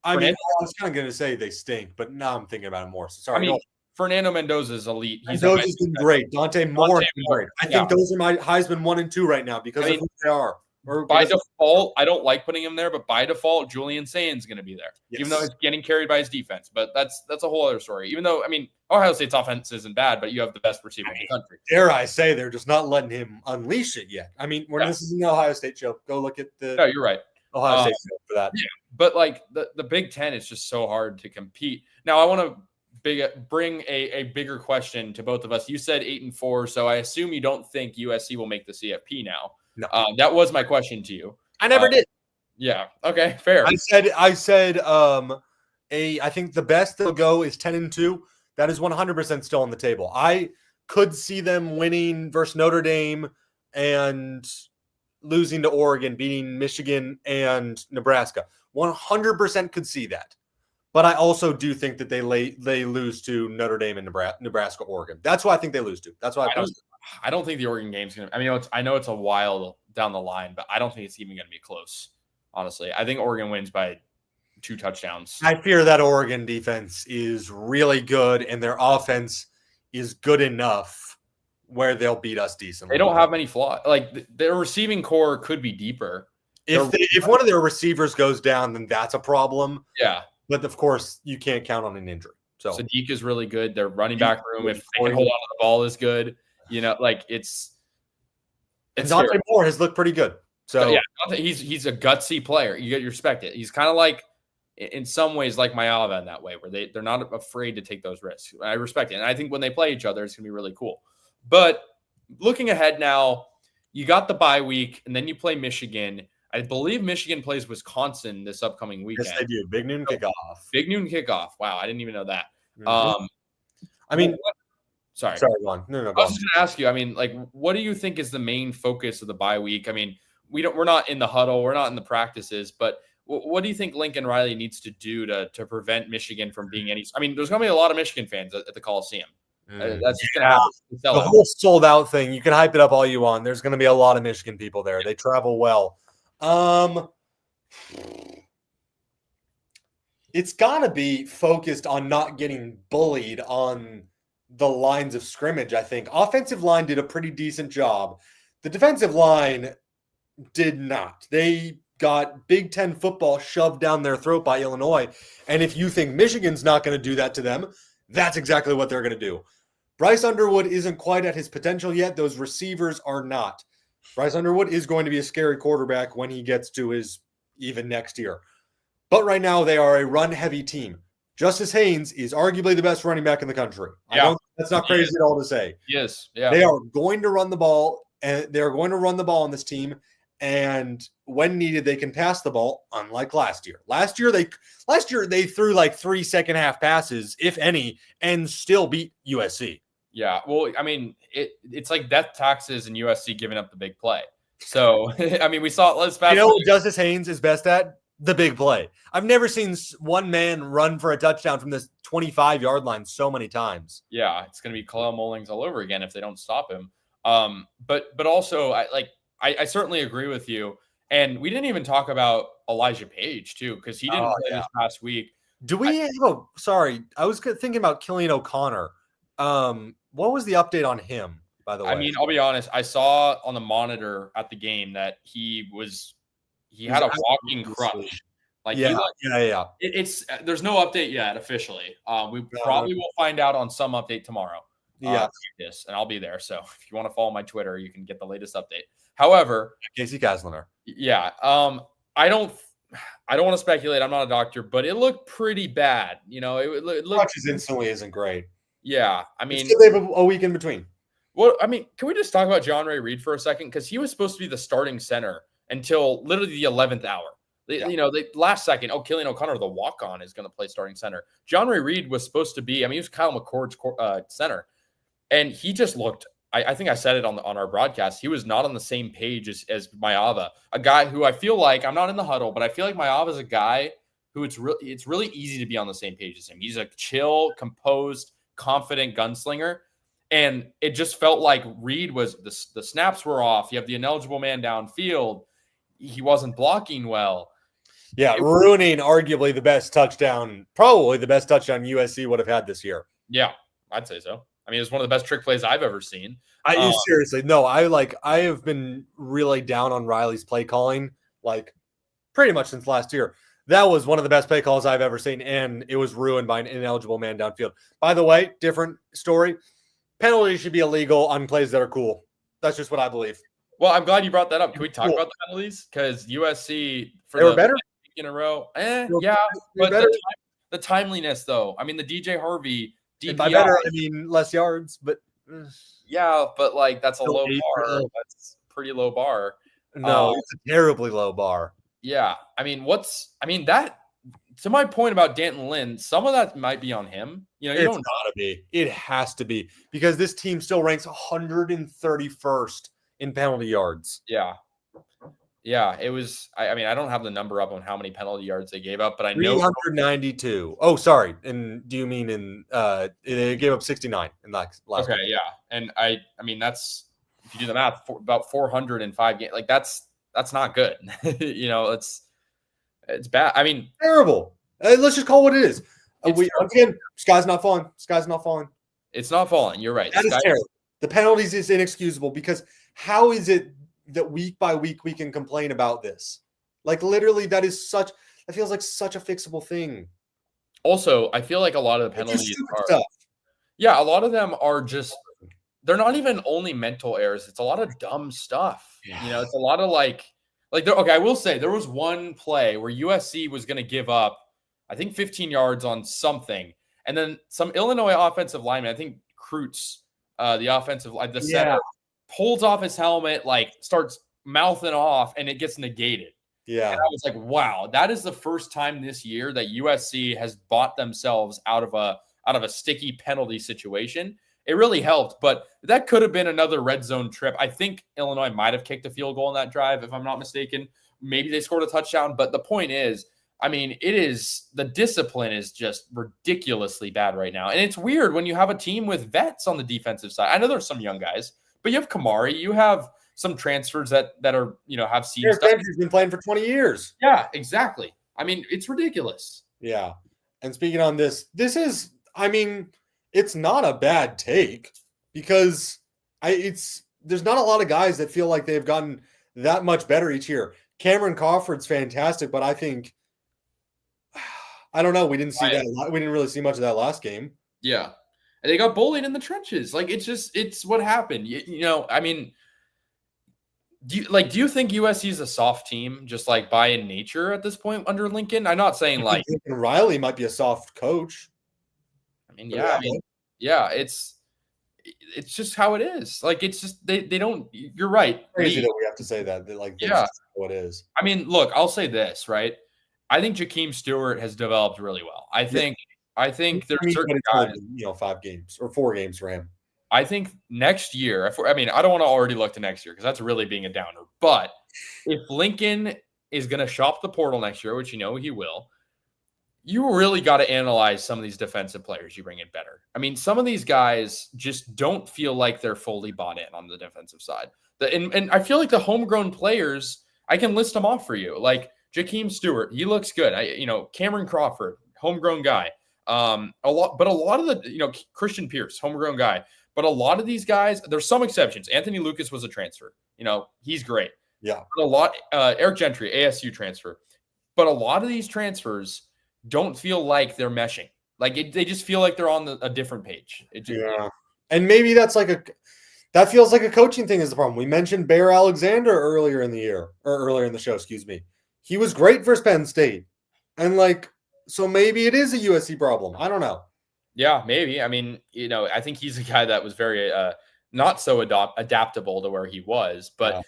I mean, I was kind of going to say they stink, but now I'm thinking about it more. So sorry. I mean, Fernando Mendoza is elite. Mendoza's been great. Dante Moore has been great. I think those are my Heisman 1 and 2 right now because of who they are. By default, I don't like putting him there, but by default, Julian Sain's going to be there, even though he's getting carried by his defense. But that's a whole other story. Even though, I mean, Ohio State's offense isn't bad, but you have the best receiver in the country. Dare I say they're just not letting him unleash it yet. I mean, this is an Ohio State show. Go look at the No, you're right. Ohio State show for that. Yeah, but like the Big Ten is just so hard to compete. Now, I want to bring a bigger question to both of us. You said 8-4, so I assume you don't think USC will make the CFP now. No. That was my question to you. I never did. Yeah. Okay. Fair. I said. I think the best they'll go is 10-2. That is 100% still on the table. I could see them winning versus Notre Dame and losing to Oregon, beating Michigan and Nebraska. 100% could see that. But I also do think that they lose to Notre Dame and Nebraska, Oregon. That's why I think they lose to. That's why I don't think the Oregon game's going to – I mean, I know it's a while down the line, but I don't think it's even going to be close, honestly. I think Oregon wins by 2 touchdowns. I fear that Oregon defense is really good, and their offense is good enough where they'll beat us decently. They don't have many flaws. Like, their receiving core could be deeper. If one of their receivers goes down, then that's a problem. Yeah. But, of course, you can't count on an injury. So Sadiq is really good. Their running back room, if they can hold on to the ball, is good. You know, like it's Dante Moore has looked pretty good. So yeah, he's a gutsy player. You respect it. He's kind of like, in some ways, like Mayava in that way, where they're not afraid to take those risks. I respect it, and I think when they play each other, it's gonna be really cool. But looking ahead now, you got the bye week, and then you play Michigan. I believe Michigan plays Wisconsin this upcoming weekend. Yes, they do. Big noon kickoff. Big noon kickoff. Wow, I didn't even know that. Mm-hmm. I mean. Sorry, go on. No, I was just going to ask you. I mean, like, what do you think is the main focus of the bye week? I mean, we're not in the huddle, we're not in the practices, but what do you think Lincoln Riley needs to do to prevent Michigan from being any? I mean, there's going to be a lot of Michigan fans at the Coliseum. That's just going to happen. The whole sold out thing. You can hype it up all you want. There's going to be a lot of Michigan people there. They travel well. It's got to be focused on not getting bullied on the lines of scrimmage, I think. Offensive line did a pretty decent job. The defensive line did not. They got Big Ten football shoved down their throat by Illinois. And if you think Michigan's not going to do that to them, that's exactly what they're going to do. Bryce Underwood isn't quite at his potential yet. Those receivers are not. Bryce Underwood is going to be a scary quarterback when he gets to his even next year. But right now, they are a run-heavy team. Justice Haynes is arguably the best running back in the country. Yeah. That's not crazy at all to say. Yes. Yeah. They are going to run the ball, and they're going to run the ball on this team. And when needed, they can pass the ball, unlike last year. Last year they threw like 3 second-half passes, if any, and still beat USC. Yeah. Well, I mean, it's like death taxes and USC giving up the big play. So, I mean, we saw – let's fast. You know what Justice Haynes is best at? The big play. I've never seen one man run for a touchdown from this 25-yard line so many times. Yeah, it's going to be Khalil Mullings all over again if they don't stop him. But also, I certainly agree with you. And we didn't even talk about Elijah Page, too, because he didn't play this past week. Do we sorry. I was thinking about Killian O'Connor. What was the update on him, by the way? I mean, I'll be honest. I saw on the monitor at the game that he had a walking crutch. Yeah. It's there's no update yet officially. We probably will find out on some update tomorrow. Yeah. And I'll be there. So if you want to follow my Twitter, you can get the latest update. However, Casey Kasliner. Yeah. I don't want to speculate. I'm not a doctor, but it looked pretty bad. You know, it looked crutches instantly isn't great. Yeah. I mean, they have a week in between. Well, I mean, can we just talk about John Ray Reed for a second? Because he was supposed to be the starting center until literally the 11th hour. Last second, Killian O'Connor, the walk-on, is going to play starting center. John Ray Reed was supposed to be, he was Kyle McCord's center. And he just looked, I think I said it on our broadcast, he was not on the same page as Maava, a guy who I feel like, I'm not in the huddle, but I feel like Maava is a guy who it's really easy to be on the same page as him. He's a chill, composed, confident gunslinger. And it just felt like Reed was, the snaps were off. You have the ineligible man downfield. He wasn't blocking well. Yeah, ruining arguably the best touchdown, probably the best touchdown USC would have had this year. Yeah, I'd say so. I mean, it was one of the best trick plays I've ever seen. Seriously, no, I have been really down on Riley's play calling, like pretty much since last year. That was one of the best play calls I've ever seen, and it was ruined by an ineligible man downfield. By the way, different story. Penalties should be illegal on plays that are cool. That's just what I believe. Well, I'm glad you brought that up. Can we talk about the penalties? Because USC they were better week in a row. Yeah, but the timeliness, though. I mean, the DJ Harvey DPI. By better, I mean less yards, but yeah, but that's a low bar. That's a pretty low bar. No, it's a terribly low bar. Yeah, that. To my point about Danton Lynn, some of that might be on him. You don't gotta be. It has to be because this team still ranks 131st in penalty yards. Yeah, it was. I don't have the number up on how many penalty yards they gave up, but I know 392. Oh, sorry. And do you mean they gave up 69 in last? Okay, game. Yeah, and I mean that's if you do the math, about 405 games. That's not good. It's bad. I mean, terrible. Let's just call it what it is. Again, sky's not falling. Sky's not falling. It's not falling. You're right. That is terrible. The penalties is inexcusable because how is it that week by week we can complain about this? Literally, that feels like such a fixable thing. Also, I feel like a lot of the penalties are stuff. Yeah, a lot of them are just they're not even only mental errors. It's a lot of dumb stuff. Yeah. It's a lot of okay, I will say there was one play where USC was going to give up, I think 15 yards on something. And then some Illinois offensive lineman, I think Kreutz, the offensive line, the center, pulls off his helmet, starts mouthing off, and it gets negated. Yeah. And I was like, wow, that is the first time this year that USC has bought themselves out of a sticky penalty situation. It really helped, but that could have been another red zone trip. I think Illinois might have kicked a field goal in that drive, if I'm not mistaken. Maybe they scored a touchdown, but the point is, the discipline is just ridiculously bad right now. And it's weird when you have a team with vets on the defensive side. I know there's some young guys, but you have Kamari, you have some transfers that are, have seen stuff. He's been playing for 20 years. Yeah, exactly. It's ridiculous. Yeah. And speaking on this is, I mean, it's not a bad take because there's not a lot of guys that feel like they've gotten that much better each year. Cameron Crawford's fantastic, but I think I don't know. We didn't see that. We didn't really see much of that last game. Yeah. And they got bullied in the trenches. Like, it's what happened. You know, I mean, do you think USC is a soft team just like by in nature at this point under Lincoln? I'm not saying like Riley might be a soft coach. Yeah, it's just how it is. Like, it's just they don't. You're right. Crazy that we have to say that. Like, that's what it is. I mean, look, I'll say this, right? I think Jakeem Stewart has developed really well. I think there's certain guys, 5 games or 4 games for him. I think next year, I don't want to already look to next year because that's really being a downer. But if Lincoln is going to shop the portal next year, which he will, you really got to analyze some of these defensive players you bring in better. I mean, some of these guys just don't feel like they're fully bought in on the defensive side. And I feel like the homegrown players, I can list them off for you. Like Jakeem Stewart, he looks good. Cameron Crawford, homegrown guy. A lot of the, Christian Pierce, homegrown guy. But a lot of these guys, there's some exceptions. Anthony Lucas was a transfer. He's great. Yeah. But Eric Gentry, ASU transfer. But a lot of these transfers don't feel like they're meshing. Like they just feel like they're on a different page. And maybe that feels like a coaching thing is the problem. We mentioned Bear Alexander earlier in the show, excuse me. He was great for Penn State. And so maybe it is a USC problem. I don't know. Yeah, maybe. I mean, I think he's a guy that was very not so adaptable to where he was, but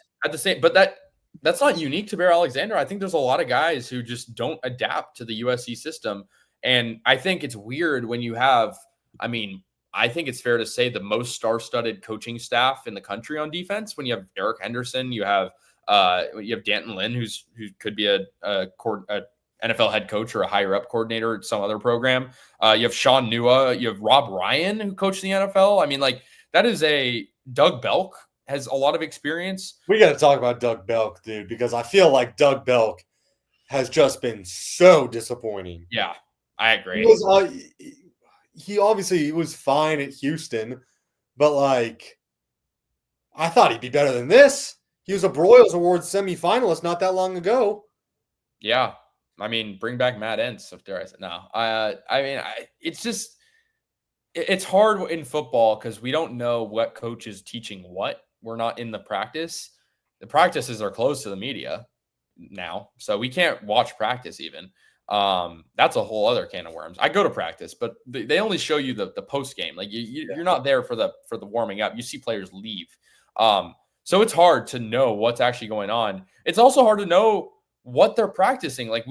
that's not unique to Bear Alexander. I think there's a lot of guys who just don't adapt to the USC system. And I think it's weird when you have, I think it's fair to say the most star-studded coaching staff in the country on defense. When you have Eric Henderson, you have Danton Lynn, who could be a NFL head coach or a higher up coordinator at some other program. You have Sean Nua, you have Rob Ryan, who coached the NFL. That is Doug Belk has a lot of experience. We got to talk about Doug Belk, dude, because I feel like Doug Belk has just been so disappointing. Yeah, I agree. He obviously was fine at Houston, but I thought he'd be better than this. He was a Broyles Award semifinalist not that long ago. Yeah. Bring back Matt Entz, if dare I say. No. It's hard in football because we don't know what coach is teaching what. We're not in the practice. The practices are closed to the media now, so we can't watch practice even. That's a whole other can of worms. I go to practice, but they only show you the post game. Like you're not there for the warming up. You see players leave. So it's hard to know what's actually going on. It's also hard to know what they're practicing. Like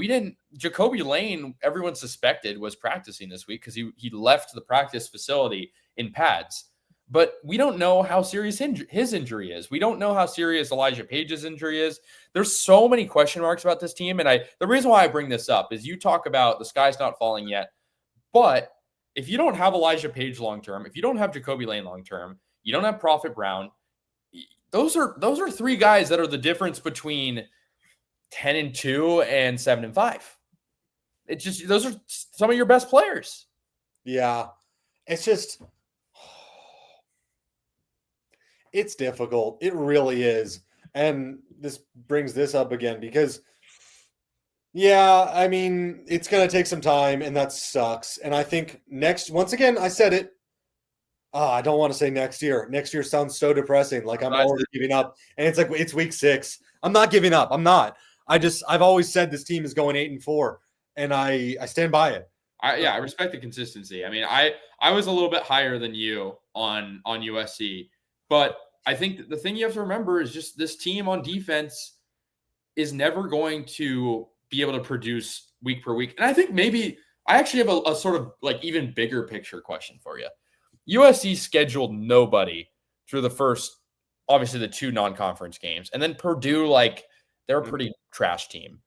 Jacoby Lane, everyone suspected was practicing this week because he left the practice facility in pads. But we don't know how serious his injury is. We don't know how serious Elijah Page's injury is. There's so many question marks about this team. And the reason why I bring this up is you talk about the sky's not falling yet. But if you don't have Elijah Page long-term, if you don't have Jacoby Lane long-term, you don't have Prophet Brown, those are 3 guys that are the difference between 10-2 and 7-5. It's just, those are some of your best players. Yeah. It's just, it's difficult. It really is. And this brings this up again because, it's going to take some time and that sucks. And I think once again, I said it. I don't want to say next year. Next year sounds so depressing. Like I'm already giving up. And it's week 6. I'm not giving up. I'm not. I've always said this team is going 8-4 and I stand by it. I respect the consistency. I was a little bit higher than you on USC, but I think the thing you have to remember is just this team on defense is never going to be able to produce week per week. And I think maybe I actually have a sort of even bigger picture question for you. USC scheduled nobody through the first, obviously the 2 non-conference games, and then Purdue, they're a pretty trash team.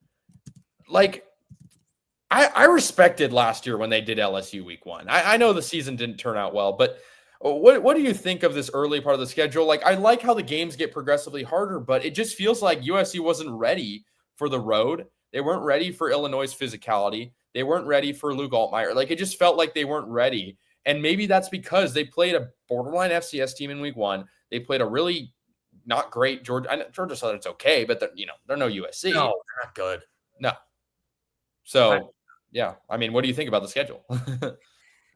I respected last year when they did LSU week 1. I know the season didn't turn out well, but what do you think of this early part of the schedule? I like how the games get progressively harder, but it just feels like USC wasn't ready for the road. They weren't ready for Illinois' physicality. They weren't ready for Luke Altmaier. Like, it just felt like they weren't ready. And maybe that's because they played a borderline FCS team in week 1. They played a really not great Georgia. Georgia Southern's okay, but they're no USC. No, they're not good. No. So, yeah. I mean, what do you think about the schedule?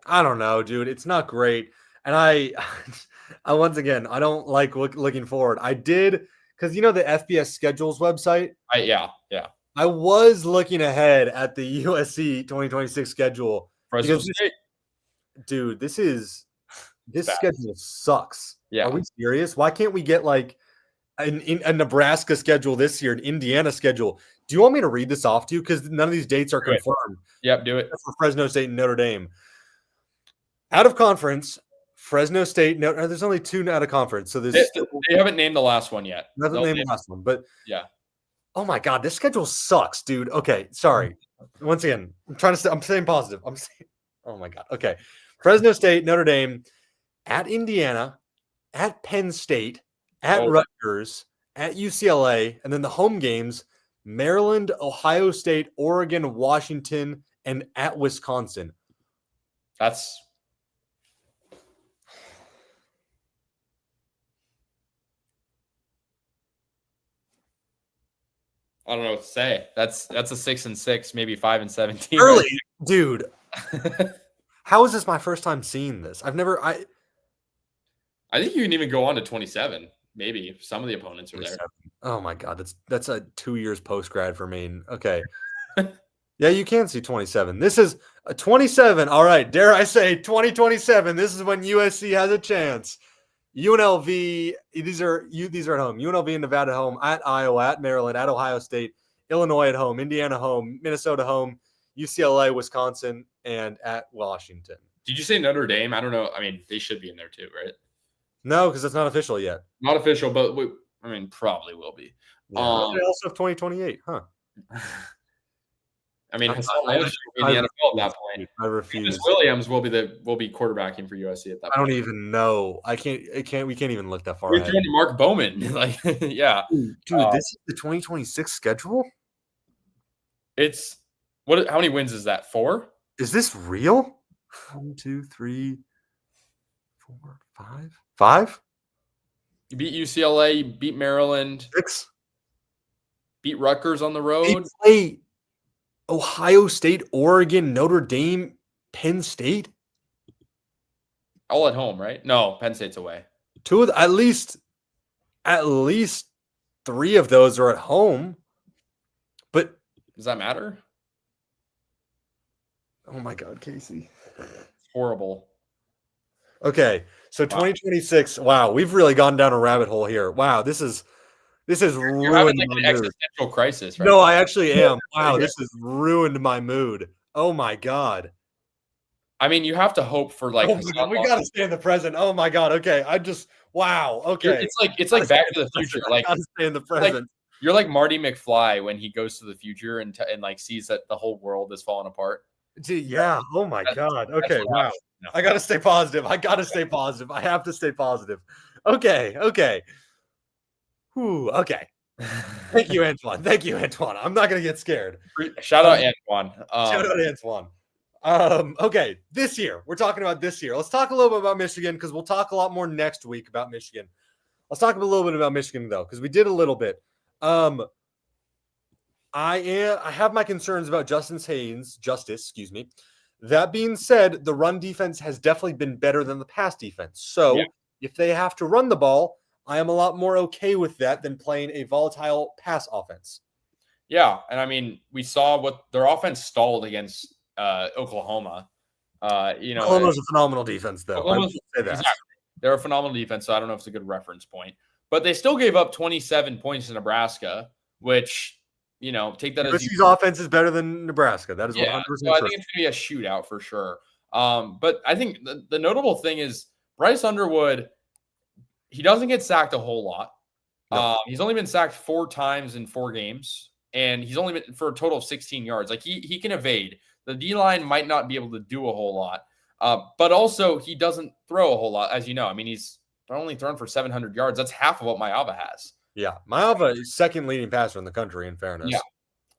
I don't know, dude. It's not great. And I once again, I don't like looking forward. I did, because the FBS schedules website. Yeah. I was looking ahead at the USC 2026 schedule. Fresno State. Dude, this schedule sucks. Yeah. Are we serious? Why can't we get like a Nebraska schedule this year, an Indiana schedule? Do you want me to read this off to you? Because none of these dates are confirmed. Yep, do it. For Fresno State and Notre Dame. Out of conference, Fresno State. No, there's only 2 out of conference. So they haven't named the last one yet. Nothing named the last one, but yeah. Oh my God, this schedule sucks, dude. Okay, sorry. Once again, I'm staying positive. Oh my God. Okay. Fresno State, Notre Dame, at Indiana, at Penn State, at Rutgers, at UCLA, and then the home games, Maryland, Ohio State, Oregon, Washington, and at Wisconsin. That's I don't know what to say. That's a 6-6, maybe 5-17. Early, dude. How is this my first time seeing this? I think you can even go on to 27. Maybe if some of the opponents are there. Oh my God, that's a 2 years post grad for me. Okay. Yeah, you can see 27. This is a 27. All right, dare I say 2027. This is when USC has a chance. UNLV, these are at home. UNLV and Nevada at home, at Iowa, at Maryland, at Ohio State, Illinois at home, Indiana home, Minnesota home, UCLA, Wisconsin, and at Washington. Did you say Notre Dame? I don't know. I mean, they should be in there too, right? No, because it's not official yet. Not official, but probably will be. Yeah, they also have 2028, huh? I mean, Hassan Reddish will be in the NFL at that point. I refuse. Williams will be quarterbacking for USC at that point. I don't even know. We can't even look that far We're ahead. throwing to Mark Bowman. Like, yeah. Dude, this is the 2026 schedule? It's how many wins is that? 4? Is this real? 1, 2, 3, 4, 5? 5? You beat UCLA, you beat Maryland. 6. Beat Rutgers on the road. They play Ohio State, Oregon, Notre Dame, Penn State. All at home, right? No, Penn State's away. At least 3 of those are at home. But does that matter? Oh my God, Casey. It's horrible. Okay, so 2026. Wow, we've really gone down a rabbit hole here. Wow, this is You're having like an existential crisis, right? No, I actually am. Wow, this has ruined my mood. Oh my God. I mean, you have to hope for like. We got to stay in the present. Oh my God. Okay, wow. Okay, it's like Back to the Future. Like, got to stay in the present. You're like Marty McFly when he goes to the future and like sees that the whole world is falling apart. Yeah. Oh my God. Okay. Wow. No. I got to stay positive. I have to stay positive. Okay. Whew, okay. Thank you, Antoine. I'm not going to get scared. Shout out Antoine. Okay, this year. We're talking about this year. Let's talk a little bit about Michigan because we'll talk a lot more next week about Michigan. Let's talk a little bit about Michigan, though, because we did a little bit. I have my concerns about Justice. That being said, the run defense has definitely been better than the pass defense. So if they have to run the ball, I am a lot more okay with that than playing a volatile pass offense. Yeah, and I mean, we saw what their offense stalled against Oklahoma. Oklahoma's a phenomenal defense, though. Exactly. They're a phenomenal defense, so I don't know if it's a good reference point. But they still gave up 27 points to Nebraska, which, take that as USC's offense is better than Nebraska. That is 100% so I think it's going to be a shootout for sure. But I think the notable thing is Bryce Underwood, he doesn't get sacked a whole lot. No. He's only been sacked 4 times in 4 games, and he's only been for a total of 16 yards. Like he can evade. The D-line might not be able to do a whole lot, but also he doesn't throw a whole lot, as you know. I mean, he's only thrown for 700 yards. That's half of what Maava has. Yeah, Maava is second leading passer in the country, in fairness. Yeah.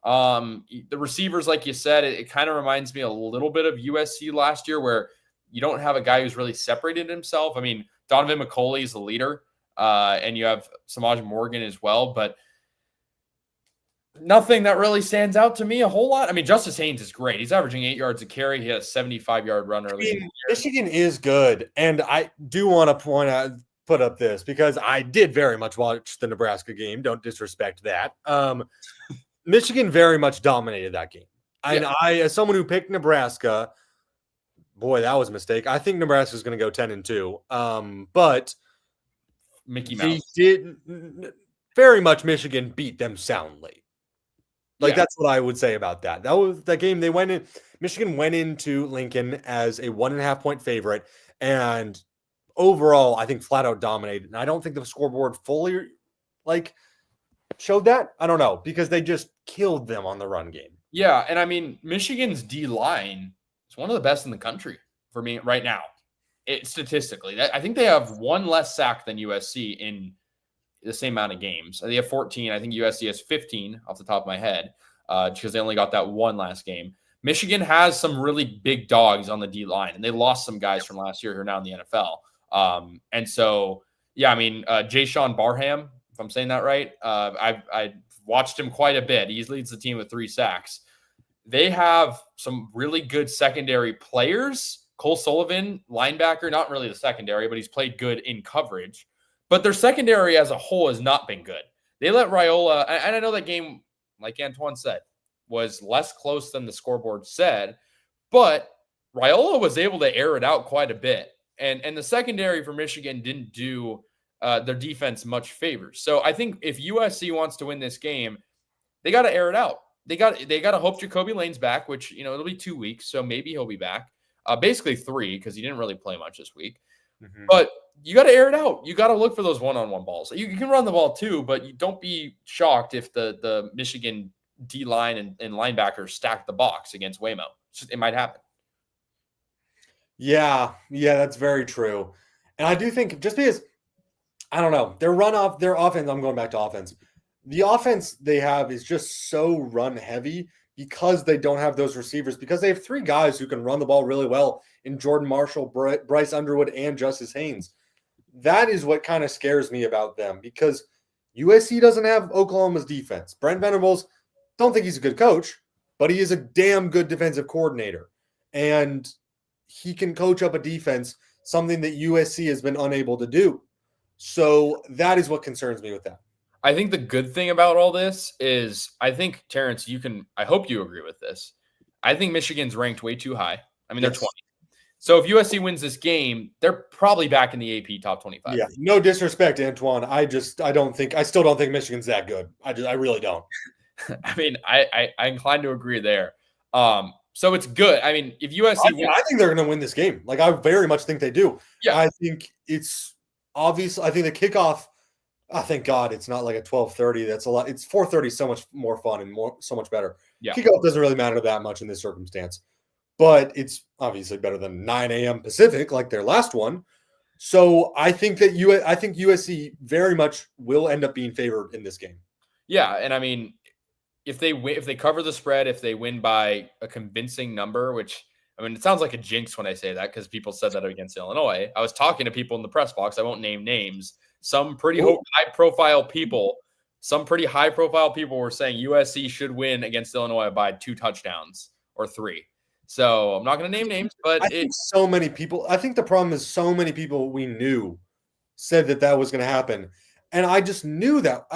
The receivers, like you said, it kind of reminds me a little bit of USC last year, where you don't have a guy who's really separated himself. I mean, Donovan McCulley is the leader, and you have Samaj Morgan as well, but nothing that really stands out to me a whole lot. I mean, Justice Haynes is great. He's averaging 8 yards a carry. He had a 75-yard run early. I mean, Michigan is good, and I do want to put up this because I did very much watch the Nebraska game. Don't disrespect that. Michigan very much dominated that game. And I, as someone who picked Nebraska, boy, that was a mistake. I think Nebraska is going to go 10-2. But Mickey Mouse did very much. Michigan beat them soundly. That's what I would say about that. That was the game they went in. Michigan went into Lincoln as a 1.5 point favorite, and overall, I think flat out dominated. And I don't think the scoreboard fully showed that. I don't know, because they just killed them on the run game. Yeah, and I mean, Michigan's D line is one of the best in the country for me right now. Statistically, I think they have one less sack than USC in the same amount of games. They have 14. I think USC has 15 off the top of my head, because they only got that one last game. Michigan has some really big dogs on the D line, and they lost some guys from last year who are now in the NFL. And so, yeah, I mean, Jayshon Barham, if I'm saying that right, I watched him quite a bit. He leads the team with 3 sacks. They have some really good secondary players. Cole Sullivan, linebacker, not really the secondary, but he's played good in coverage. But their secondary as a whole has not been good. They let Raiola, and I know that game, like Antoine said, was less close than the scoreboard said, but Raiola was able to air it out quite a bit. And the secondary for Michigan didn't do their defense much favors. So I think if USC wants to win this game, they got to air it out. They got to hope Jacoby Lane's back, which, it'll be 2 weeks, so maybe he'll be back. Basically 3, because he didn't really play much this week. Mm-hmm. But you got to air it out. You got to look for those one-on-one balls. You can run the ball too, but you don't be shocked if the Michigan D-line and linebackers stack the box against Waymo. It might happen. Yeah, that's very true. And I do think, just because, I don't know, their offense, I'm going back to offense. The offense they have is just so run heavy because they don't have those receivers, because they have 3 guys who can run the ball really well in Jordan Marshall, Bryce Underwood, and Justice Haynes. That is what kind of scares me about them, because USC doesn't have Oklahoma's defense. Brent Venables, don't think he's a good coach, but he is a damn good defensive coordinator. And he can coach up a defense, something that USC has been unable to do. So that is what concerns me with that. I think the good thing about all this is, I think, Terrence, I hope you agree with this. I think Michigan's ranked way too high. I mean, they're 20. So if USC wins this game, they're probably back in the AP top 25. Yeah, no disrespect, Antoine. I still don't think Michigan's that good. I really don't. I mean, I inclined to agree there. So it's good. I mean, if USC wins, I think they're going to win this game. I very much think they do. Yeah. I think it's obvious. I think the kickoff, thank God it's not like a 12:30. That's a lot. It's 4:30, so much more fun and so much better. Yeah. Kickoff doesn't really matter that much in this circumstance, but it's obviously better than 9 a.m. Pacific, like their last one. So I think USC very much will end up being favored in this game. Yeah, and I mean, if they cover the spread, if they win by a convincing number, which, I mean, it sounds like a jinx when I say that, because people said that against Illinois. I was talking to people in the press box. I won't name names. Some pretty high-profile people were saying USC should win against Illinois by 2 touchdowns or 3. So I'm not going to name names, but I think the problem is so many people we knew said that was going to happen, and I just knew that.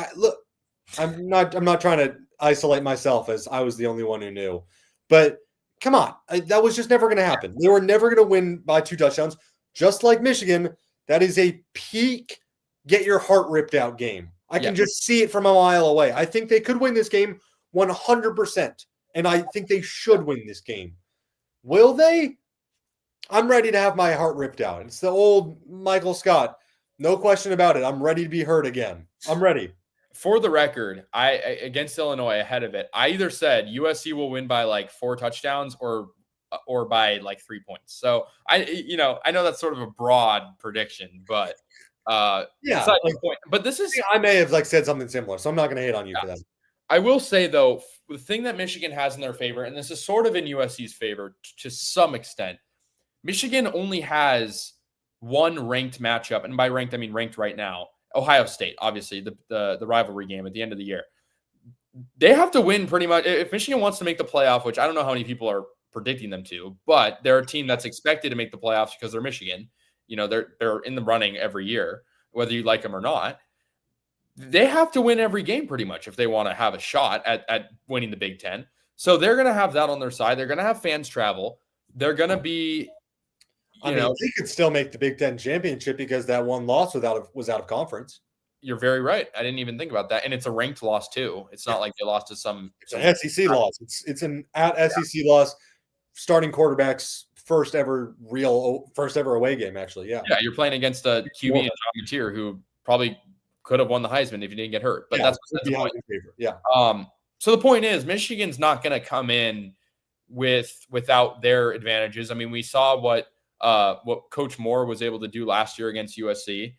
I'm not trying to isolate myself as I was the only one who knew, but come on, that was just never going to happen. They were never going to win by 2 touchdowns, just like Michigan. That is a peak, get your heart ripped out game. I can just see it from a mile away. I think they could win this game 100%, and I think they should win this game. Will they? I'm ready to have my heart ripped out. It's the old Michael Scott. No question about it. I'm ready to be hurt again. I'm ready. For the record, I against Illinois ahead of it, I either said USC will win by like 4 touchdowns or by like 3 points. So I know that's sort of a broad prediction, but yeah. But this is, I may have said something similar, so I'm not going to hate on you for that. I will say, though, the thing that Michigan has in their favor, and this is sort of in USC's favor to some extent, Michigan only has one ranked matchup. And by ranked, I mean ranked right now. Ohio State, obviously, the rivalry game at the end of the year. They have to win pretty much. If Michigan wants to make the playoff, which I don't know how many people are predicting them to, but they're a team that's expected to make the playoffs because they're Michigan. They're in the running every year, whether you like them or not. They have to win every game pretty much if they want to have a shot at winning the Big Ten. So they're going to have that on their side. They're going to have fans travel. They're going to be, they could still make the Big Ten championship because that one loss was out of conference. You're very right. I didn't even think about that. And it's a ranked loss too. It's not like they lost to some. It's an SEC loss. It's an SEC loss. Starting quarterback's first ever away game, actually. Yeah. Yeah, you're playing against a QB and John Mateer who probably could have won the Heisman if he didn't get hurt. But that's the point. Yeah. So the point is, Michigan's not going to come in without their advantages. I mean, we saw what Coach Moore was able to do last year against USC.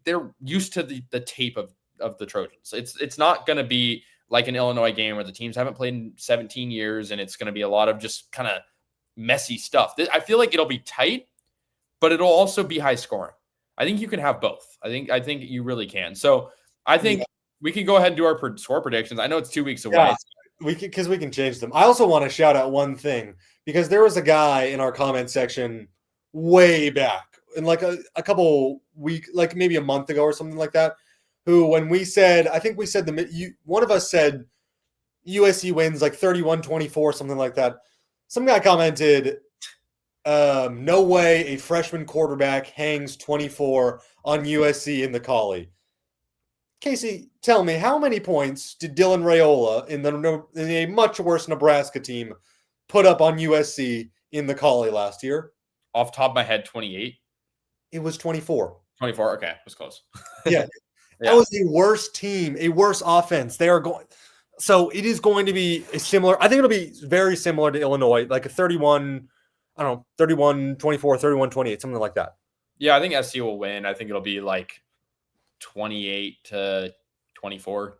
They're used to the tape of the Trojans. It's not going to be like an Illinois game where the teams haven't played in 17 years, and it's going to be a lot of just kind of messy stuff. I feel like it'll be tight, but it'll also be high scoring. I think you can have both. I think you really can. So I think we can go ahead and do our score predictions. I know it's 2 weeks away. Yeah, we can change them. I also want to shout out one thing because there was a guy in our comment section way back in like a couple weeks, like maybe a month ago or something like that, who when we said, I think we said one of us said USC wins like 31-24, something like that. Some guy commented, no way a freshman quarterback hangs 24 on USC in the Collie. Casey, tell me, how many points did Dylan Raiola in a much worse Nebraska team put up on USC in the Collie last year? Off the top of my head, 28. It was 24. 24, okay. It was close. Yeah. That was a worse team, a worse offense. So it is going to be similar. I think it'll be very similar to Illinois, like a 31-24, 31-28, something like that. Yeah, I think SC will win. I think it'll be like 28-24,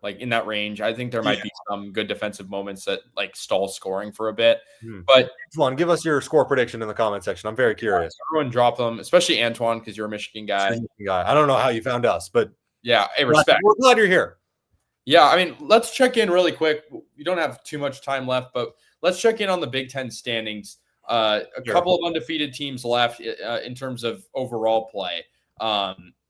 like in that range. I think there might be some good defensive moments that like stall scoring for a bit. But Antoine, give us your score prediction in the comment section. I'm very curious. Everyone drop them, especially Antoine, because you're a Michigan guy. I don't know how you found us, but yeah, hey, respect. We're glad you're here. Yeah, I mean, let's check in really quick. We don't have too much time left, but let's check in on the Big Ten standings. A couple of undefeated teams left in terms of overall play.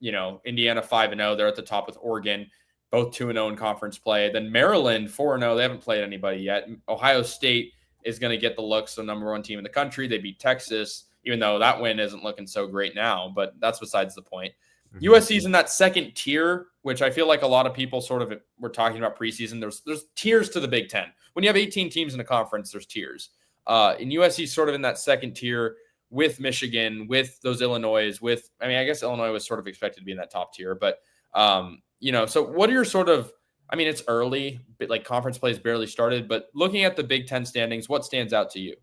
Indiana 5-0. They're at the top with Oregon, both 2-0 in conference play. Then Maryland 4-0. They haven't played anybody yet. Ohio State is going to get the looks, the number one team in the country. They beat Texas, even though that win isn't looking so great now, but that's besides the point. USC's in that second tier, which I feel like a lot of people sort of were talking about preseason. There's tiers to the Big Ten. When you have 18 teams in a conference, there's tiers. And USC's sort of in that second tier with Michigan, with those Illinois, I guess Illinois was sort of expected to be in that top tier. But, so what are your sort of, I mean, it's early, but like conference play has barely started. But looking at the Big Ten standings, what stands out to you?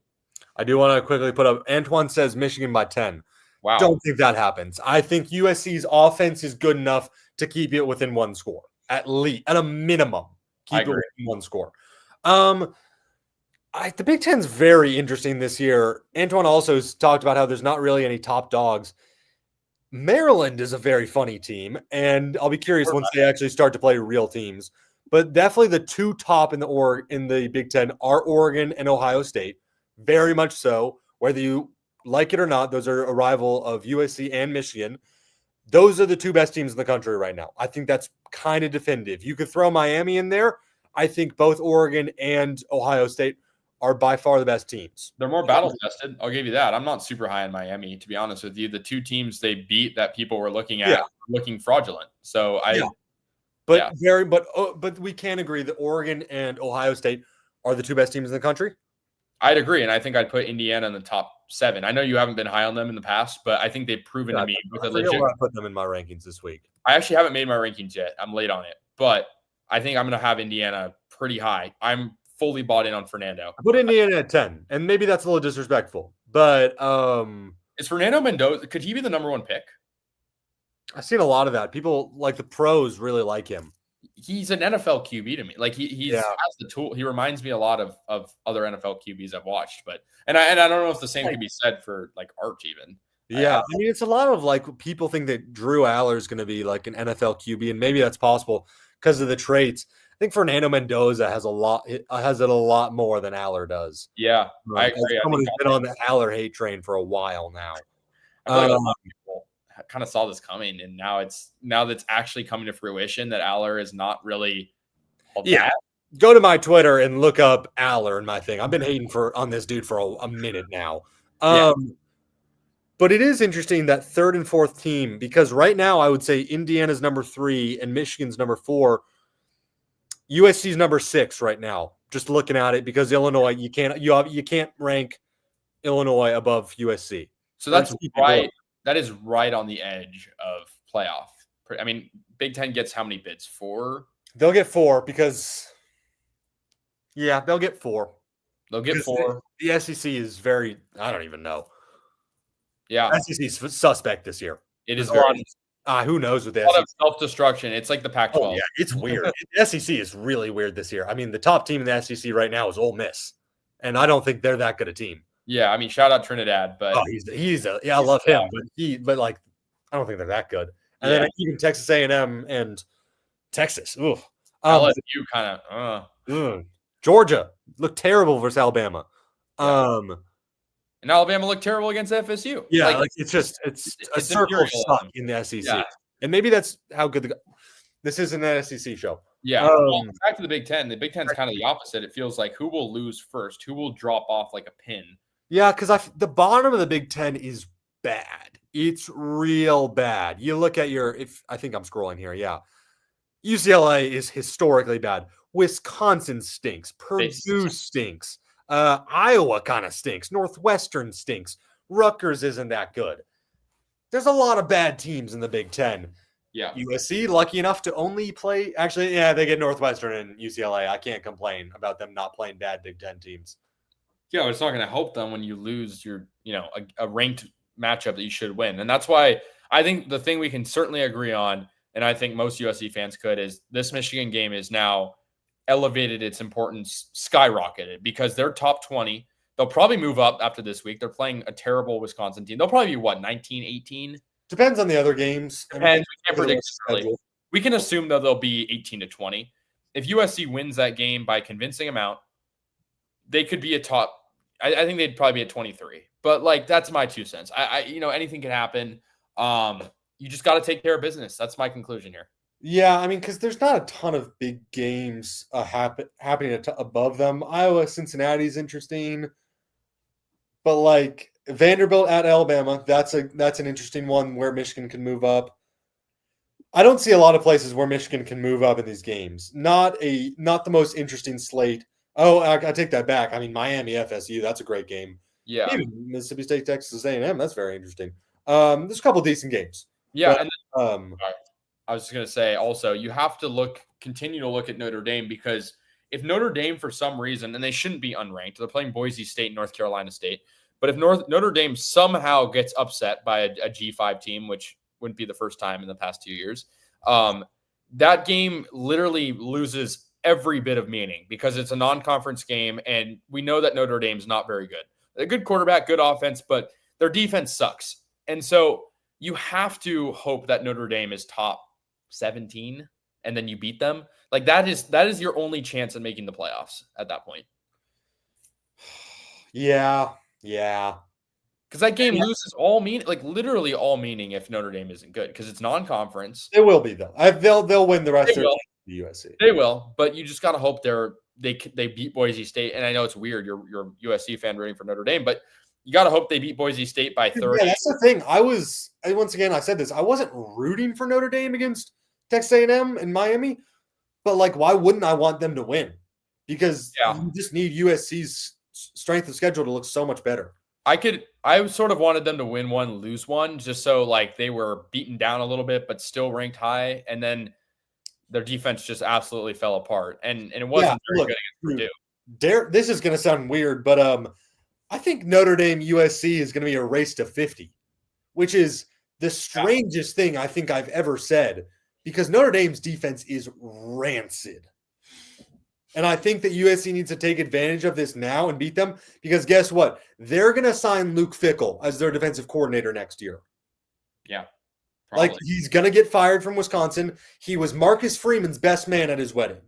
I do want to quickly put up, Antoine says Michigan by 10. Wow. Don't think that happens. I think USC's offense is good enough to keep it within one score, at a minimum. Keep it within one score. The Big Ten's very interesting this year. Antoine also talked about how there's not really any top dogs. Maryland is a very funny team, and I'll be curious once they actually start to play real teams. But definitely the two top in the Big Ten are Oregon and Ohio State. Very much so. Whether you like it or not, those are a rival of USC and Michigan. Those are the two best teams in the country right now. I think that's kind of definitive. You could throw Miami in there. I think both Oregon and Ohio State are by far the best teams. They're more battle tested. I'll give you that. I'm not super high on Miami, to be honest with you. The two teams they beat that people were looking at looking fraudulent. So but we can agree that Oregon and Ohio State are the two best teams in the country. I'd agree, and I think I'd put Indiana in the top 7. I know you haven't been high on them in the past, but I think they've proven to me with a legit. I put them in my rankings this week. I actually haven't made my rankings yet. I'm late on it, but I think I'm going to have Indiana pretty high. I'm fully bought in on Fernando. I put Indiana at 10, and maybe that's a little disrespectful, but is Fernando Mendoza? Could he be the number 1 pick? I've seen a lot of that. People like the pros really like him. he's an NFL QB to me. Like he's Yeah. has the tool. He reminds me a lot of other NFL QBs I've watched. But I don't know if the same Like, could be said for like Art even. yeah, I mean, it's a lot of like people think that Drew Aller is going to be like an NFL QB, and maybe that's possible because of the traits. I think Fernando Mendoza has it a lot more than Aller does. Yeah, I As agree. I someone think who's been on the Aller hate train for a while now. I feel like a lot of people kind of saw this coming, and now that's actually coming to fruition that Aller is not really all Yeah. that. Go to my Twitter and look up Aller in my thing. I've been hating on this dude for a minute now. Yeah. But it is interesting that third and fourth team, because right now I would say Indiana's number 3 and Michigan's number 4. USC's number 6 right now. Just looking at it, because Illinois, you can't rank Illinois above USC. So that's right. That is right on the edge of playoff. I mean, Big Ten gets how many bids? 4? They'll get 4 because, yeah, they'll get 4. They'll get 4. The SEC is very, I don't even know. Yeah, SEC is suspect this year. it is a lot very who knows with the a lot SEC? of self-destruction. It's like the Pac-12. Oh, yeah, it's weird. The SEC is really weird this year. I mean, the top team in the SEC right now is Ole Miss, and I don't think they're that good a team. Yeah, I mean, shout out Trinidad, but I love him, but like, I don't think they're that good. And then even Texas A&M and Texas, LSU kind of. Georgia looked terrible versus Alabama. And Alabama looked terrible against FSU. Yeah, like it's a circle of suck in the SEC. Yeah. And maybe that's how good this isn't an SEC show. Yeah. Well, back to the Big Ten. The Big Ten's kind of the opposite. It feels like who will lose first? Who will drop off like a pin? Yeah, because the bottom of the Big Ten is bad. It's real bad. You look at I think I'm scrolling here. Yeah. UCLA is historically bad. Wisconsin stinks. Purdue stinks. Iowa kind of stinks. Northwestern stinks. Rutgers isn't that good. There's a lot of bad teams in the Big Ten. Yeah. USC, lucky enough to only play. Actually, yeah, they get Northwestern and UCLA. I can't complain about them not playing bad Big Ten teams. Yeah, it's not going to help them when you lose your, a ranked matchup that you should win. And that's why I think the thing we can certainly agree on, and I think most USC fans could, is this Michigan game is now elevated its importance, skyrocketed, because they're top 20. They'll probably move up after this week. They're playing a terrible Wisconsin team. They'll probably be 19, 18? Depends on the other games. Depends. We can't predict really. We can assume that they'll be 18 to 20. If USC wins that game by a convincing amount, they could be a top. I think they'd probably be at 23. But like, that's my 2 cents. Anything can happen. You just got to take care of business. That's my conclusion here. Yeah, I mean, because there's not a ton of big games happening above them. Iowa, Cincinnati is interesting, but like Vanderbilt at Alabama, that's an interesting one where Michigan can move up. I don't see a lot of places where Michigan can move up in these games. Not the most interesting slate. Oh, I take that back. I mean, Miami FSU, that's a great game. Yeah, even Mississippi State Texas A&M, that's very interesting. There's a couple decent games. Yeah, but, and then, I was just going to say also, you have to continue to look at Notre Dame, because if Notre Dame, for some reason, and they shouldn't be unranked, they're playing Boise State and North Carolina State, but if Notre Dame somehow gets upset by a G5 team, which wouldn't be the first time in the past 2 years, that game literally loses every bit of meaning, because it's a non-conference game, and we know that Notre Dame's not very good. A good quarterback, good offense, but their defense sucks. And so you have to hope that Notre Dame is top 17 and then you beat them. Like that is your only chance at making the playoffs at that point. Yeah. Because that game loses all meaning, like literally all meaning, if Notre Dame isn't good, because it's non-conference. They will be though. They'll win the rest of the USC. They will, but you just got to hope they beat Boise State. And I know it's weird, you're a USC fan rooting for Notre Dame, but you got to hope they beat Boise State by 30. Yeah, that's the thing. Once again, I said this, I wasn't rooting for Notre Dame against Texas A&M and Miami, but like, why wouldn't I want them to win? Because you just need USC's strength of schedule to look so much better. I sort of wanted them to win one, lose one, just so like they were beaten down a little bit, but still ranked high. And then their defense just absolutely fell apart. And it wasn't very good against Purdue. This is going to sound weird, but I think Notre Dame USC is going to be a race to 50, which is the strangest thing I think I've ever said. because Notre Dame's defense is rancid. And I think that USC needs to take advantage of this now and beat them because guess what? They're going to sign Luke Fickell as their defensive coordinator next year. Yeah. Probably. Like, he's going to get fired from Wisconsin. He was Marcus Freeman's best man at his wedding.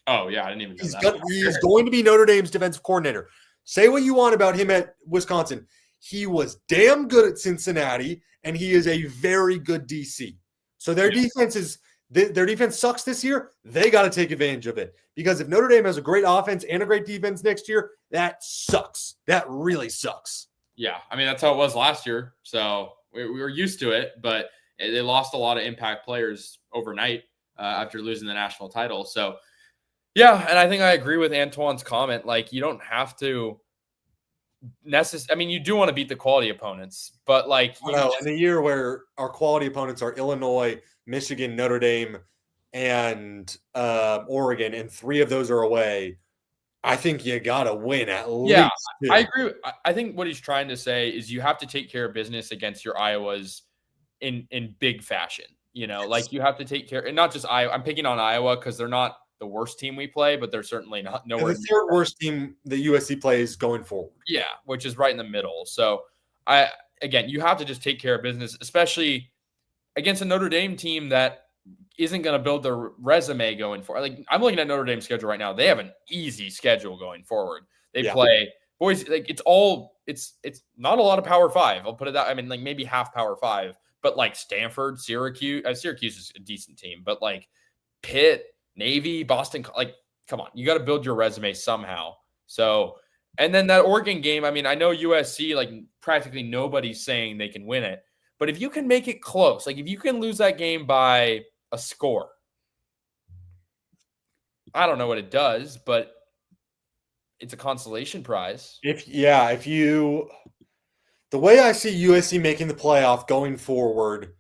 Oh, yeah. I didn't even know that. He's going to be Notre Dame's defensive coordinator. Say what you want about him at Wisconsin. He was damn good at Cincinnati, and he is a very good DC. So their defense sucks this year. They got to take advantage of it because if Notre Dame has a great offense and a great defense next year, that sucks. That really sucks. Yeah, I mean that's how it was last year. So we were used to it, but they lost a lot of impact players overnight after losing the national title. So yeah, and I think I agree with Antoine's comment. Like you don't have to I mean, you do want to beat the quality opponents, but like in a year where our quality opponents are Illinois, Michigan, Notre Dame, and Oregon, and 3 of those are away, I think you gotta win at least. Yeah, I agree. I think what he's trying to say is you have to take care of business against your Iowas in big fashion. You know, like you have to take care, and not just Iowa. I'm picking on Iowa because they're not the worst team we play, but they're certainly not nowhere. The third worst team that USC plays going forward. Yeah, which is right in the middle. So you have to just take care of business, especially against a Notre Dame team that isn't going to build their resume going forward. Like I'm looking at Notre Dame's schedule right now. They have an easy schedule going forward. They play boys. Like it's not a lot of Power 5. I'll put it that. I mean, like maybe half Power 5, but like Stanford, Syracuse. Syracuse is a decent team, but like Pitt, Navy, Boston, like, come on, you got to build your resume somehow. So, and then that Oregon game, I mean, I know USC, like practically nobody's saying they can win it, but if you can make it close, like if you can lose that game by a score, I don't know what it does, but it's a consolation prize. The way I see USC making the playoff going forward,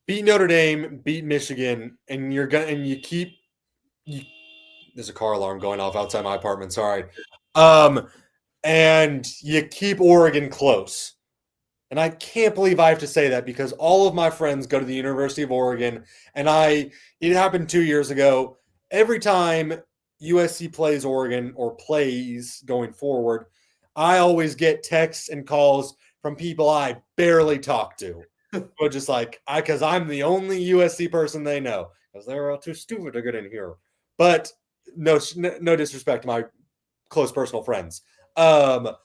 beat Notre Dame, beat Michigan, and there's a car alarm going off outside my apartment. Sorry. And you keep Oregon close. And I can't believe I have to say that because all of my friends go to the University of Oregon, and it happened 2 years ago. Every time USC plays Oregon or plays going forward, I always get texts and calls from people I barely talk to. But just because I'm the only USC person they know, because they're all too stupid to get in here. But no disrespect to my close personal friends. But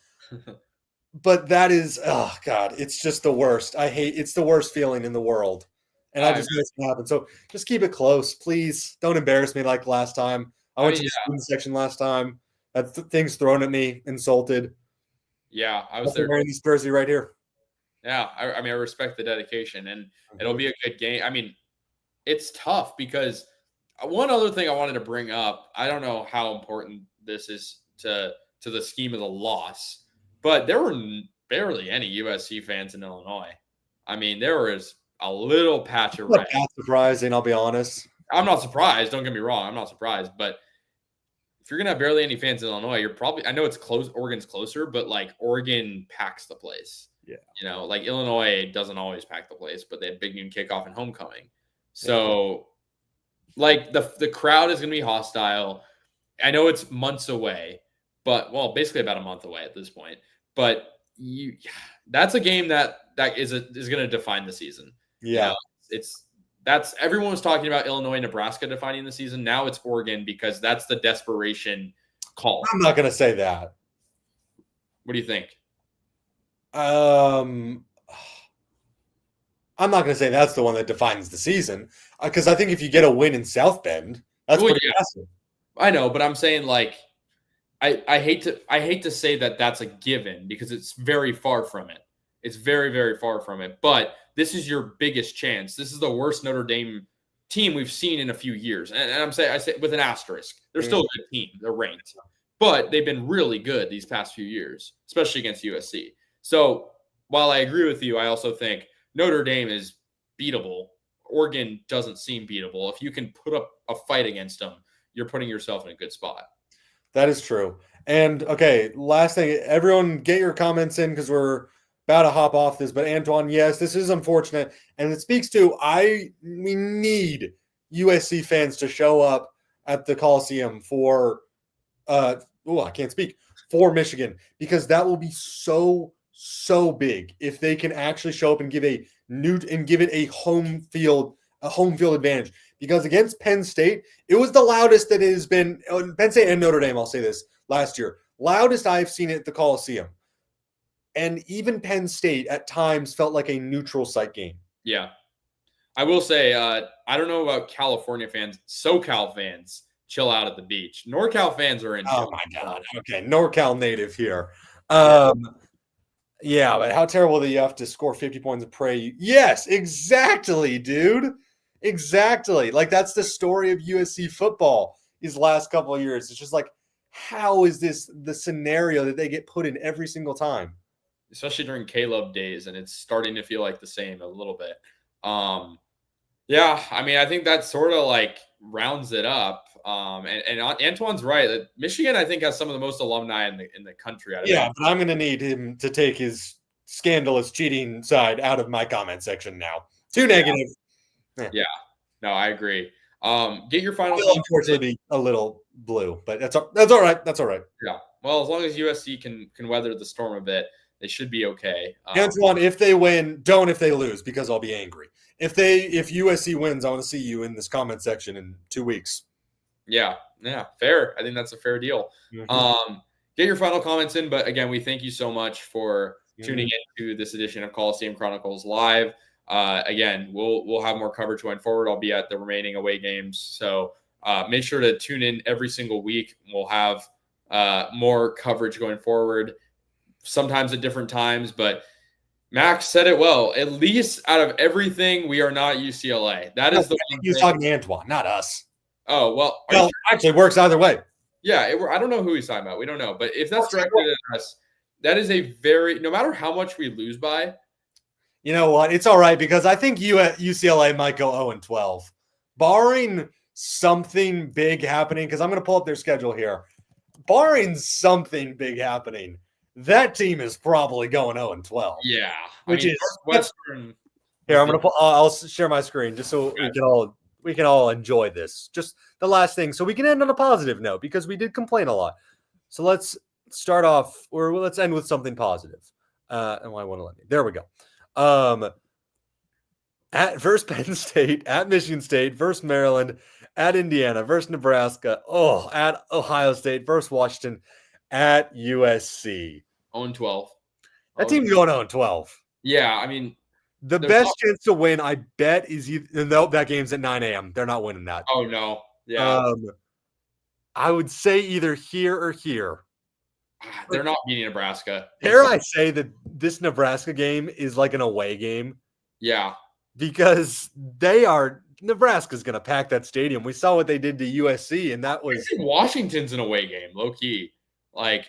that is, oh God, it's just the worst. It's the worst feeling in the world. And I just know it's going to happen. So just keep it close, please. Don't embarrass me like last time. I went to the student section last time. Had things thrown at me, insulted. Yeah, I was there. Wearing this jersey right here. Yeah, I mean, I respect the dedication, and it'll be a good game. I mean, it's tough because one other thing I wanted to bring up, I don't know how important this is to the scheme of the loss, but there were barely any USC fans in Illinois. I mean, there was a little patch of red. Not surprising, I'll be honest. I'm not surprised. Don't get me wrong. I'm not surprised, but if you're going to have barely any fans in Illinois, I know it's close. Oregon's closer, but like Oregon packs the place. Yeah. You know, like Illinois doesn't always pack the place, but they have big noon kickoff and homecoming. So like the crowd is going to be hostile. I know it's months away, but basically about a month away at this point, but that's a game that is going to define the season. Yeah. Everyone was talking about Illinois, Nebraska defining the season. Now it's Oregon because that's the desperation call. I'm not going to say that. What do you think? I'm not going to say that's the one that defines the season because I think if you get a win in South Bend, that's pretty massive. I know, but I'm saying like I hate to say that that's a given because it's very far from it. It's very, very far from it. But this is your biggest chance. This is the worst Notre Dame team we've seen in a few years. And I say with an asterisk. They're still a good team. They're ranked. But they've been really good these past few years, especially against USC. So while I agree with you, I also think Notre Dame is beatable. Oregon doesn't seem beatable. If you can put up a fight against them, you're putting yourself in a good spot. That is true. And okay, last thing, everyone get your comments in because we're about to hop off this, but Antoine, yes, this is unfortunate, and it speaks to we need USC fans to show up at the Coliseum for I can't speak, for Michigan, because that will be so big if they can actually show up and give it a home field advantage. Because against Penn State, it was the loudest that it has been. Penn State and Notre Dame, I'll say this, last year, loudest I've seen it at the Coliseum. And even Penn State at times felt like a neutral site game. Yeah. I will say, I don't know about California fans. SoCal fans chill out at the beach. NorCal fans are in. Oh, my God. Okay, NorCal native here. Yeah, but how terrible that you have to score 50 points of prey. Yes, exactly, dude. Exactly. Like, that's the story of USC football these last couple of years. It's just like, how is this the scenario that they get put in every single time? Especially during Caleb days, and it's starting to feel like the same a little bit. Yeah, I mean, I think that sort of like rounds it up. And Antoine's right. That Michigan, I think, has some of the most alumni in the country. Yeah, but I'm going to need him to take his scandalous cheating side out of my comment section now. Too negative. Yeah. No, I agree. Get your final. Unfortunately, a little blue, but that's all right. That's all right. Yeah. Well, as long as USC can weather the storm a bit, they should be okay. Antoine, if they win, don't if they lose, because I'll be angry. If USC wins, I want to see you in this comment section in 2 weeks. Yeah, fair. I think that's a fair deal. Mm-hmm. Get your final comments in, but again, we thank you so much for tuning into this edition of Coliseum Chronicles Live. Again, we'll have more coverage going forward. I'll be at the remaining away games, so make sure to tune in every single week. We'll have more coverage going forward, sometimes at different times, but Max said it well. At least out of everything, we are not UCLA. That is the one. He's talking to Antoine, not us. Oh, well. Well, actually, it works either way. Yeah, I don't know who he's talking about. We don't know. But if that's directed at us, that is a very – no matter how much we lose by. You know what? It's all right, because I think UCLA might go 0-12. Barring something big happening, because I'm going to pull up their schedule here. Barring something big happening, that team is probably going 0-12. Yeah. Which is Western. Here, I'm going to I'll share my screen just so we can all enjoy this. Just the last thing, so we can end on a positive note, because we did complain a lot. So let's start off, or let's end with something positive. And why won't it let me? There we go. At versus Penn State, at Michigan State, versus Maryland, at Indiana, versus Nebraska, at Ohio State, versus Washington, at USC. 0-12. That team's going 0-12. Yeah, I mean, the best chance to win, I bet, is that game's at 9 a.m. They're not winning that. Oh, no. Yeah. I would say either here or here. They're not beating Nebraska. Dare I say that this Nebraska game is like an away game? Yeah. Because Nebraska's going to pack that stadium. We saw what they did to USC, and that was Washington's an away game, low key. Like,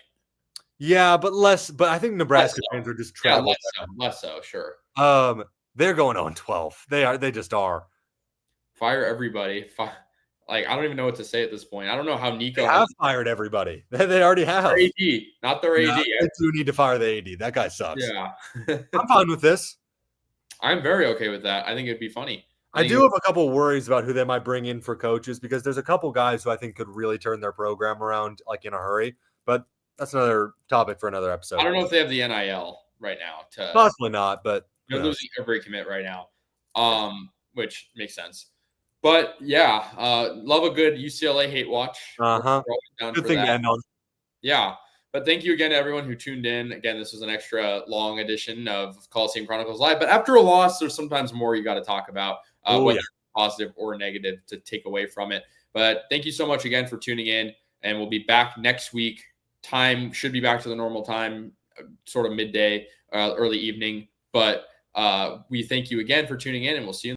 yeah, but I think Nebraska fans are just traveling. Yeah, less so, sure. They're going 0-12. They just are. Fire everybody. Like, I don't even know what to say at this point. I don't know how Nico have fired everybody. They already have. Their AD, not their AD. They do need to fire the AD. That guy sucks. Yeah. I'm fine with this. I'm very okay with that. I think it'd be funny. I do have a couple of worries about who they might bring in for coaches, because there's a couple guys who I think could really turn their program around, like, in a hurry. But that's another topic for another episode. I don't know if they have the NIL right now. Possibly not, but they're losing every commit right now, which makes sense. But yeah, love a good UCLA hate watch. Good thing to end on. Yeah. But thank you again to everyone who tuned in. Again, this was an extra long edition of Coliseum Chronicles Live. But after a loss, there's sometimes more you got to talk about, whether positive or negative, to take away from it. But thank you so much again for tuning in. And we'll be back next week. Time should be back to the normal time, sort of midday, early evening. But we thank you again for tuning in, and we'll see you